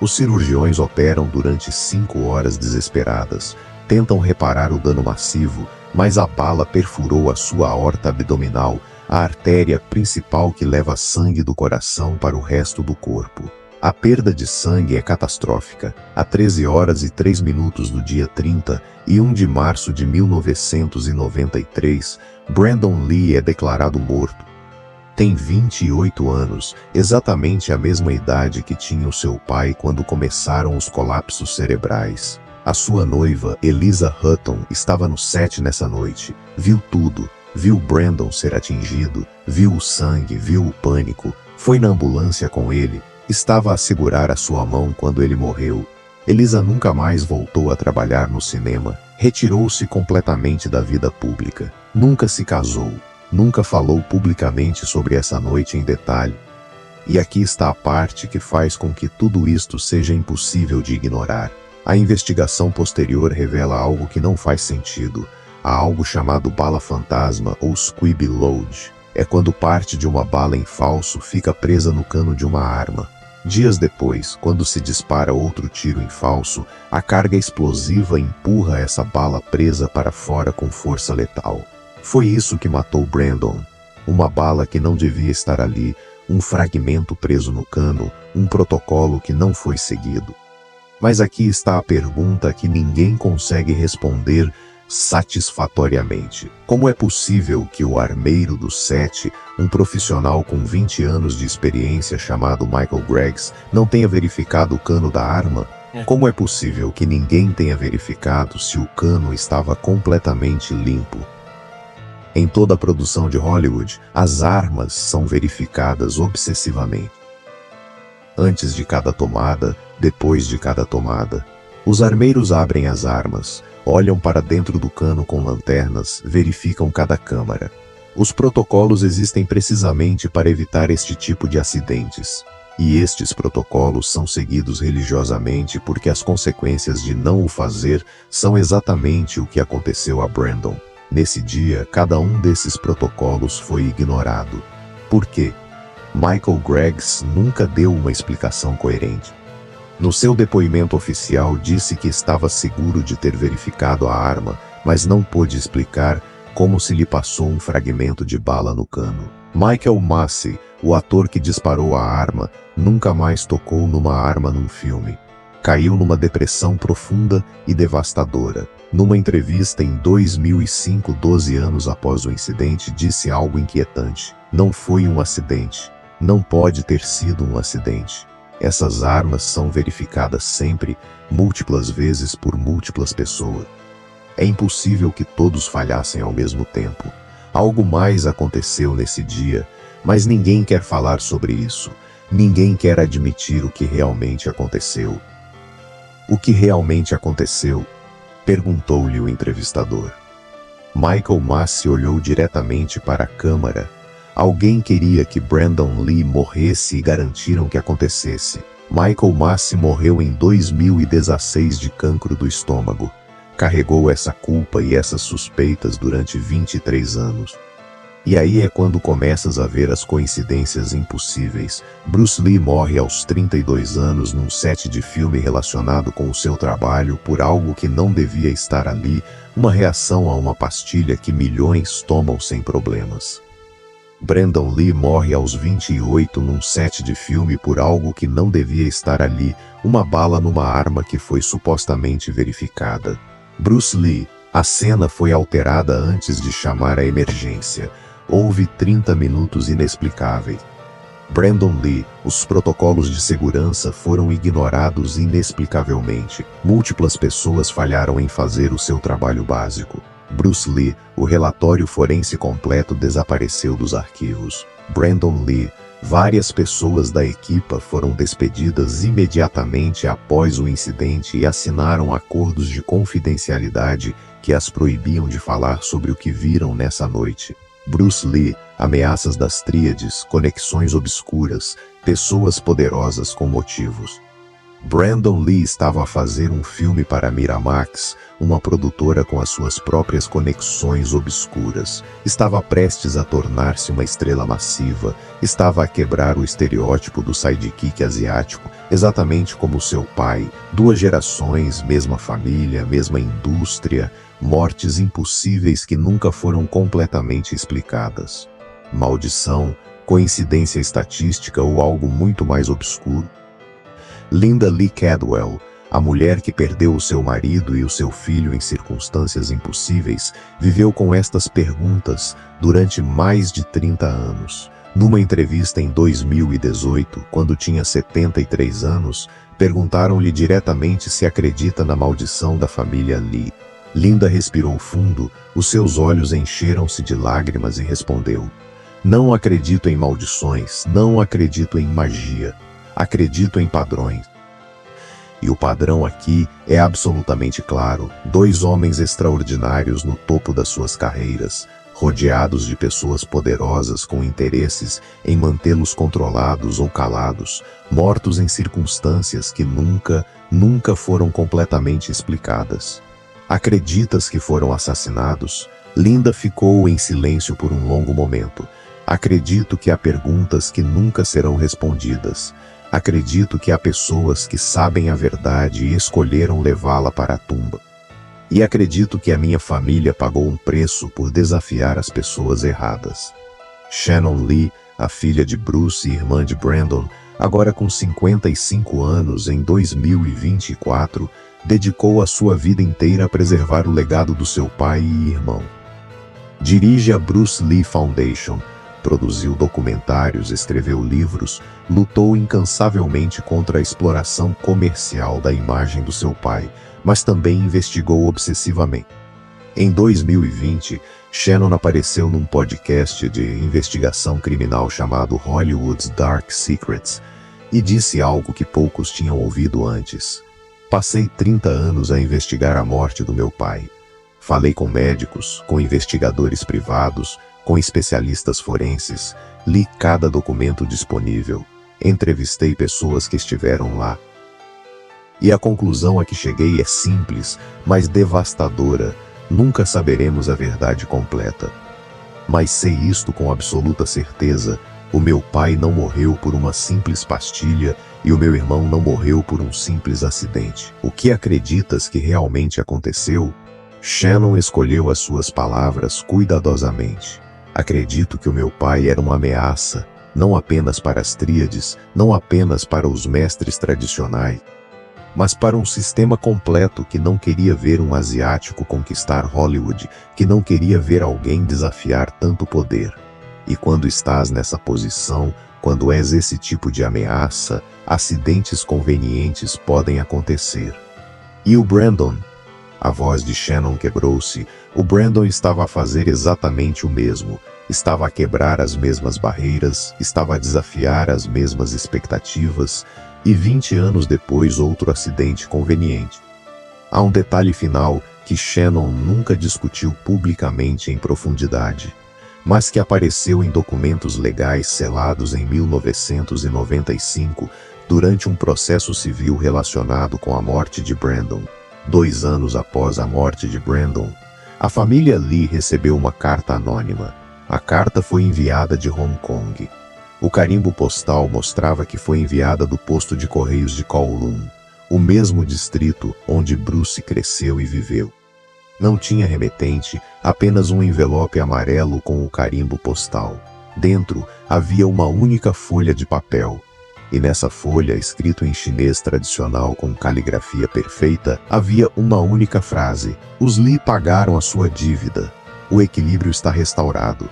Os cirurgiões operam durante 5 horas desesperadas. Tentam reparar o dano massivo, mas a bala perfurou a sua aorta abdominal, a artéria principal que leva sangue do coração para o resto do corpo. A perda de sangue é catastrófica. A 13 horas e 3 minutos do dia 31 de março de 1993, Brandon Lee é declarado morto. Tem 28 anos, exatamente a mesma idade que tinha o seu pai quando começaram os colapsos cerebrais. A sua noiva, Eliza Hutton, estava no set nessa noite. Viu tudo. viu Brandon ser atingido, viu o sangue, viu o pânico, foi na ambulância com ele, estava a segurar a sua mão quando ele morreu. Elisa nunca mais voltou a trabalhar no cinema, retirou-se completamente da vida pública, nunca se casou, nunca falou publicamente sobre essa noite em detalhe. E aqui está a parte que faz com que tudo isto seja impossível de ignorar. A investigação posterior revela algo que não faz sentido. Há algo chamado bala fantasma ou squib load. É quando parte de uma bala em falso fica presa no cano de uma arma. Dias depois, quando se dispara outro tiro em falso, a carga explosiva empurra essa bala presa para fora com força letal. Foi isso que matou Brandon. Uma bala que não devia estar ali, um fragmento preso no cano, um protocolo que não foi seguido. Mas aqui está a pergunta que ninguém consegue responder satisfatoriamente. Como é possível que o armeiro do set, um profissional com 20 anos de experiência chamado Michael Greggs, não tenha verificado o cano da arma? Como é possível que ninguém tenha verificado se o cano estava completamente limpo? Em toda a produção de Hollywood, as armas são verificadas obsessivamente. Antes de cada tomada, depois de cada tomada. Os armeiros abrem as armas, olham para dentro do cano com lanternas, verificam cada câmara. Os protocolos existem precisamente para evitar este tipo de acidentes. E estes protocolos são seguidos religiosamente porque as consequências de não o fazer são exatamente o que aconteceu a Brandon. Nesse dia, cada um desses protocolos foi ignorado. Por quê? Michael Greggs nunca deu uma explicação coerente. No seu depoimento oficial disse que estava seguro de ter verificado a arma, mas não pôde explicar como se lhe passou um fragmento de bala no cano. Michael Massey, o ator que disparou a arma, nunca mais tocou numa arma num filme. Caiu numa depressão profunda e devastadora. Numa entrevista em 2005, 12 anos após o incidente, disse algo inquietante. Não foi um acidente. Não pode ter sido um acidente. Essas armas são verificadas sempre, múltiplas vezes por múltiplas pessoas. É impossível que todos falhassem ao mesmo tempo. Algo mais aconteceu nesse dia, mas ninguém quer falar sobre isso. Ninguém quer admitir o que realmente aconteceu. O que realmente aconteceu? Perguntou-lhe o entrevistador. Michael Massey olhou diretamente para a câmara. Alguém queria que Brandon Lee morresse e garantiram que acontecesse. Michael Massey morreu em 2016 de cancro do estômago. Carregou essa culpa e essas suspeitas durante 23 anos. E aí é quando começas a ver as coincidências impossíveis. Bruce Lee morre aos 32 anos num set de filme relacionado com o seu trabalho por algo que não devia estar ali, uma reação a uma pastilha que milhões tomam sem problemas. Brandon Lee morre aos 28 num set de filme por algo que não devia estar ali, uma bala numa arma que foi supostamente verificada. Bruce Lee, a cena foi alterada antes de chamar a emergência. Houve 30 minutos inexplicáveis. Brandon Lee, os protocolos de segurança foram ignorados inexplicavelmente. Múltiplas pessoas falharam em fazer o seu trabalho básico. Bruce Lee, o relatório forense completo desapareceu dos arquivos. Brandon Lee, várias pessoas da equipa foram despedidas imediatamente após o incidente e assinaram acordos de confidencialidade que as proibiam de falar sobre o que viram nessa noite. Bruce Lee, ameaças das tríades, conexões obscuras, pessoas poderosas com motivos. Brandon Lee estava a fazer um filme para Miramax, uma produtora com as suas próprias conexões obscuras. Estava prestes a tornar-se uma estrela massiva, estava a quebrar o estereótipo do sidekick asiático, exatamente como seu pai. 2 gerações, mesma família, mesma indústria, mortes impossíveis que nunca foram completamente explicadas. Maldição, coincidência estatística ou algo muito mais obscuro? Linda Lee Cadwell, a mulher que perdeu o seu marido e o seu filho em circunstâncias impossíveis, viveu com estas perguntas durante mais de 30 anos. Numa entrevista em 2018, quando tinha 73 anos, perguntaram-lhe diretamente se acredita na maldição da família Lee. Linda respirou fundo, os seus olhos encheram-se de lágrimas e respondeu: "Não acredito em maldições, não acredito em magia. Acredito em padrões. E o padrão aqui é absolutamente claro: dois homens extraordinários no topo das suas carreiras, rodeados de pessoas poderosas com interesses em mantê-los controlados ou calados, mortos em circunstâncias que nunca foram completamente explicadas. Acreditas que foram assassinados?" Linda ficou em silêncio por um longo momento. "Acredito que há perguntas que nunca serão respondidas. Acredito que há pessoas que sabem a verdade e escolheram levá-la para a tumba. E acredito que a minha família pagou um preço por desafiar as pessoas erradas." Shannon Lee, a filha de Bruce e irmã de Brandon, agora com 55 anos em 2024, dedicou a sua vida inteira a preservar o legado do seu pai e irmão. Dirige a Bruce Lee Foundation, produziu documentários, escreveu livros, lutou incansavelmente contra a exploração comercial da imagem do seu pai, mas também investigou obsessivamente. Em 2020, Shannon apareceu num podcast de investigação criminal chamado Hollywood's Dark Secrets e disse algo que poucos tinham ouvido antes: "Passei 30 anos a investigar a morte do meu pai. Falei com médicos, com investigadores privados, com especialistas forenses, li cada documento disponível, entrevistei pessoas que estiveram lá. E a conclusão a que cheguei é simples, mas devastadora: nunca saberemos a verdade completa. Mas sei isto com absoluta certeza: o meu pai não morreu por uma simples pastilha e o meu irmão não morreu por um simples acidente. O que acreditas que realmente aconteceu?" Shannon escolheu as suas palavras cuidadosamente. "Acredito que o meu pai era uma ameaça, não apenas para as tríades, não apenas para os mestres tradicionais, mas para um sistema completo que não queria ver um asiático conquistar Hollywood, que não queria ver alguém desafiar tanto poder. E quando estás nessa posição, quando és esse tipo de ameaça, acidentes convenientes podem acontecer." "E o Brandon?" A voz de Shannon quebrou-se. O Brandon estava a fazer exatamente o mesmo. Estava a quebrar as mesmas barreiras, estava a desafiar as mesmas expectativas, e 20 anos depois outro acidente conveniente. Há um detalhe final que Shannon nunca discutiu publicamente em profundidade, mas que apareceu em documentos legais selados em 1995, durante um processo civil relacionado com a morte de Brandon. 2 anos após a morte de Brandon, a família Lee recebeu uma carta anônima. A carta foi enviada de Hong Kong. O carimbo postal mostrava que foi enviada do posto de correios de Kowloon, o mesmo distrito onde Bruce cresceu e viveu. Não tinha remetente, apenas um envelope amarelo com o carimbo postal. Dentro havia uma única folha de papel. E nessa folha, escrito em chinês tradicional com caligrafia perfeita, havia uma única frase: "Os Lee pagaram a sua dívida. O equilíbrio está restaurado."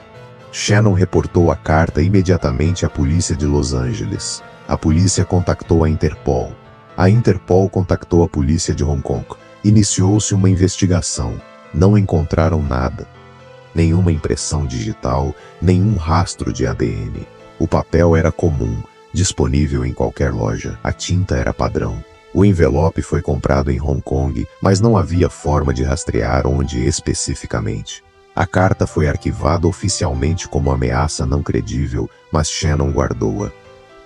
Shannon reportou a carta imediatamente à polícia de Los Angeles. A polícia contactou a Interpol. A Interpol contactou a polícia de Hong Kong. Iniciou-se uma investigação. Não encontraram nada. Nenhuma impressão digital, nenhum rastro de ADN. O papel era comum, disponível em qualquer loja. A tinta era padrão. O envelope foi comprado em Hong Kong, mas não havia forma de rastrear onde especificamente. A carta foi arquivada oficialmente como ameaça não credível, mas Shannon guardou-a.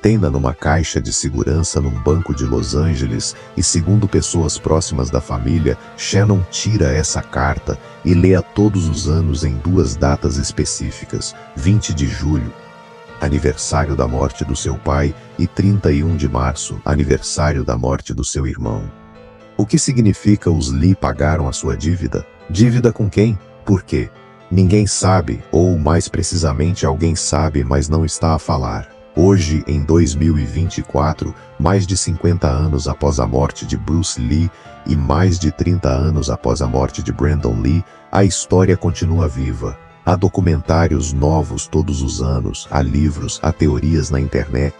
Tem-na numa caixa de segurança num banco de Los Angeles e, segundo pessoas próximas da família, Shannon tira essa carta e lê-a todos os anos em 2 datas específicas: 20 de julho, aniversário da morte do seu pai, e 31 de março, aniversário da morte do seu irmão. O que significa os Lee pagaram a sua dívida? Dívida com quem? Por quê? Ninguém sabe, ou mais precisamente alguém sabe, mas não está a falar. Hoje, em 2024, mais de 50 anos após a morte de Bruce Lee e mais de 30 anos após a morte de Brandon Lee, a história continua viva. Há documentários novos todos os anos, há livros, há teorias na internet.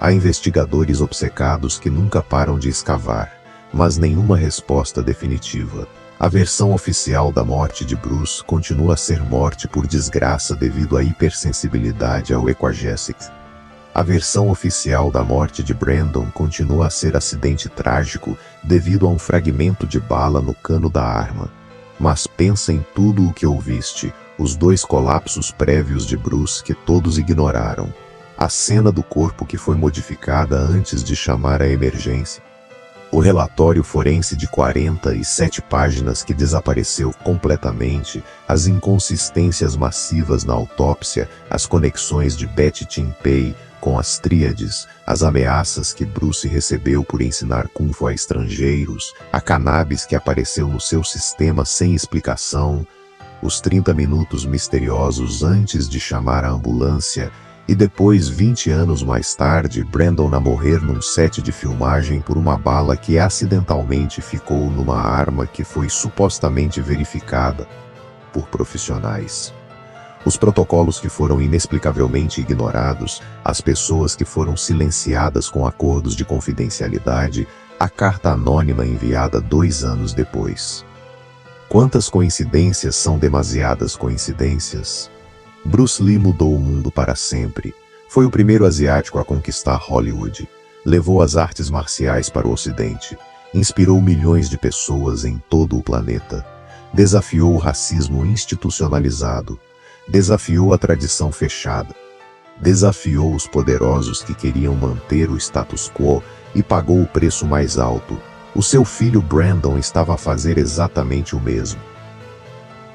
Há investigadores obcecados que nunca param de escavar, mas nenhuma resposta definitiva. A versão oficial da morte de Bruce continua a ser morte por desgraça devido à hipersensibilidade ao Equagesics. A versão oficial da morte de Brandon continua a ser acidente trágico devido a um fragmento de bala no cano da arma. Mas pensa em tudo o que ouviste, os 2 colapsos prévios de Bruce que todos ignoraram. A cena do corpo que foi modificada antes de chamar a emergência. O relatório forense de 47 páginas que desapareceu completamente, as inconsistências massivas na autópsia, as conexões de Betty Timpei com as tríades, as ameaças que Bruce recebeu por ensinar Kung Fu a estrangeiros, a cannabis que apareceu no seu sistema sem explicação, os 30 minutos misteriosos antes de chamar a ambulância, e depois, 20 anos mais tarde, Brandon a morrer num set de filmagem por uma bala que acidentalmente ficou numa arma que foi supostamente verificada por profissionais. Os protocolos que foram inexplicavelmente ignorados, as pessoas que foram silenciadas com acordos de confidencialidade, a carta anônima enviada 2 anos depois. Quantas coincidências são demasiadas coincidências? Bruce Lee mudou o mundo para sempre. Foi o primeiro asiático a conquistar Hollywood. Levou as artes marciais para o Ocidente. Inspirou milhões de pessoas em todo o planeta. Desafiou o racismo institucionalizado. Desafiou a tradição fechada. Desafiou os poderosos que queriam manter o status quo e pagou o preço mais alto. O seu filho Brandon estava a fazer exatamente o mesmo.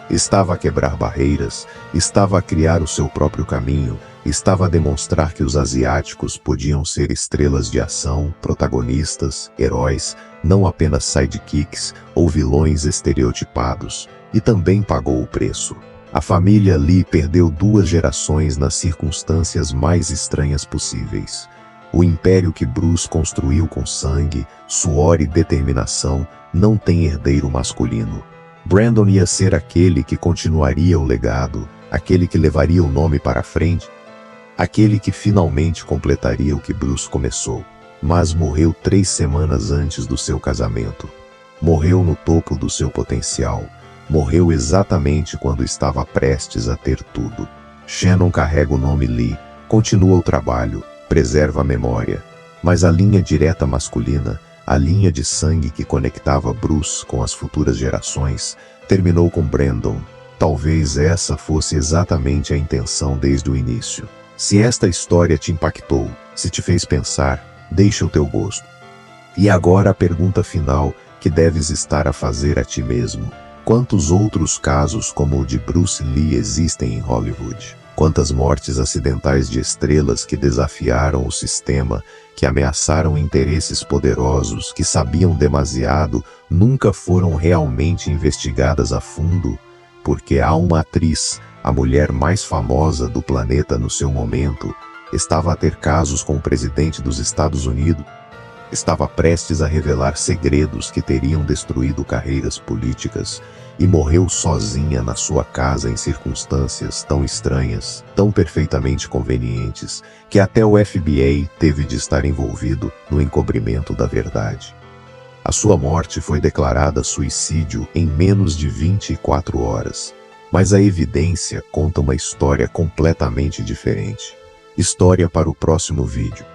Estava a quebrar barreiras, estava a criar o seu próprio caminho, estava a demonstrar que os asiáticos podiam ser estrelas de ação, protagonistas, heróis, não apenas sidekicks ou vilões estereotipados, e também pagou o preço. A família Lee perdeu 2 gerações nas circunstâncias mais estranhas possíveis. O império que Bruce construiu com sangue, suor e determinação não tem herdeiro masculino. Brandon ia ser aquele que continuaria o legado, aquele que levaria o nome para frente, aquele que finalmente completaria o que Bruce começou. Mas morreu 3 semanas antes do seu casamento. Morreu no topo do seu potencial. Morreu exatamente quando estava prestes a ter tudo. Shannon carrega o nome Lee, continua o trabalho, preserva a memória. Mas a linha direta masculina, a linha de sangue que conectava Bruce com as futuras gerações, terminou com Brandon. Talvez essa fosse exatamente a intenção desde o início. Se esta história te impactou, se te fez pensar, deixa o teu gosto. E agora a pergunta final que deves estar a fazer a ti mesmo. Quantos outros casos como o de Bruce Lee existem em Hollywood? Quantas mortes acidentais de estrelas que desafiaram o sistema, que ameaçaram interesses poderosos, que sabiam demasiado, nunca foram realmente investigadas a fundo? Porque há uma atriz, a mulher mais famosa do planeta no seu momento, estava a ter casos com o presidente dos Estados Unidos, estava prestes a revelar segredos que teriam destruído carreiras políticas, e morreu sozinha na sua casa em circunstâncias tão estranhas, tão perfeitamente convenientes, que até o FBI teve de estar envolvido no encobrimento da verdade. A sua morte foi declarada suicídio em menos de 24 horas. Mas a evidência conta uma história completamente diferente. História para o próximo vídeo.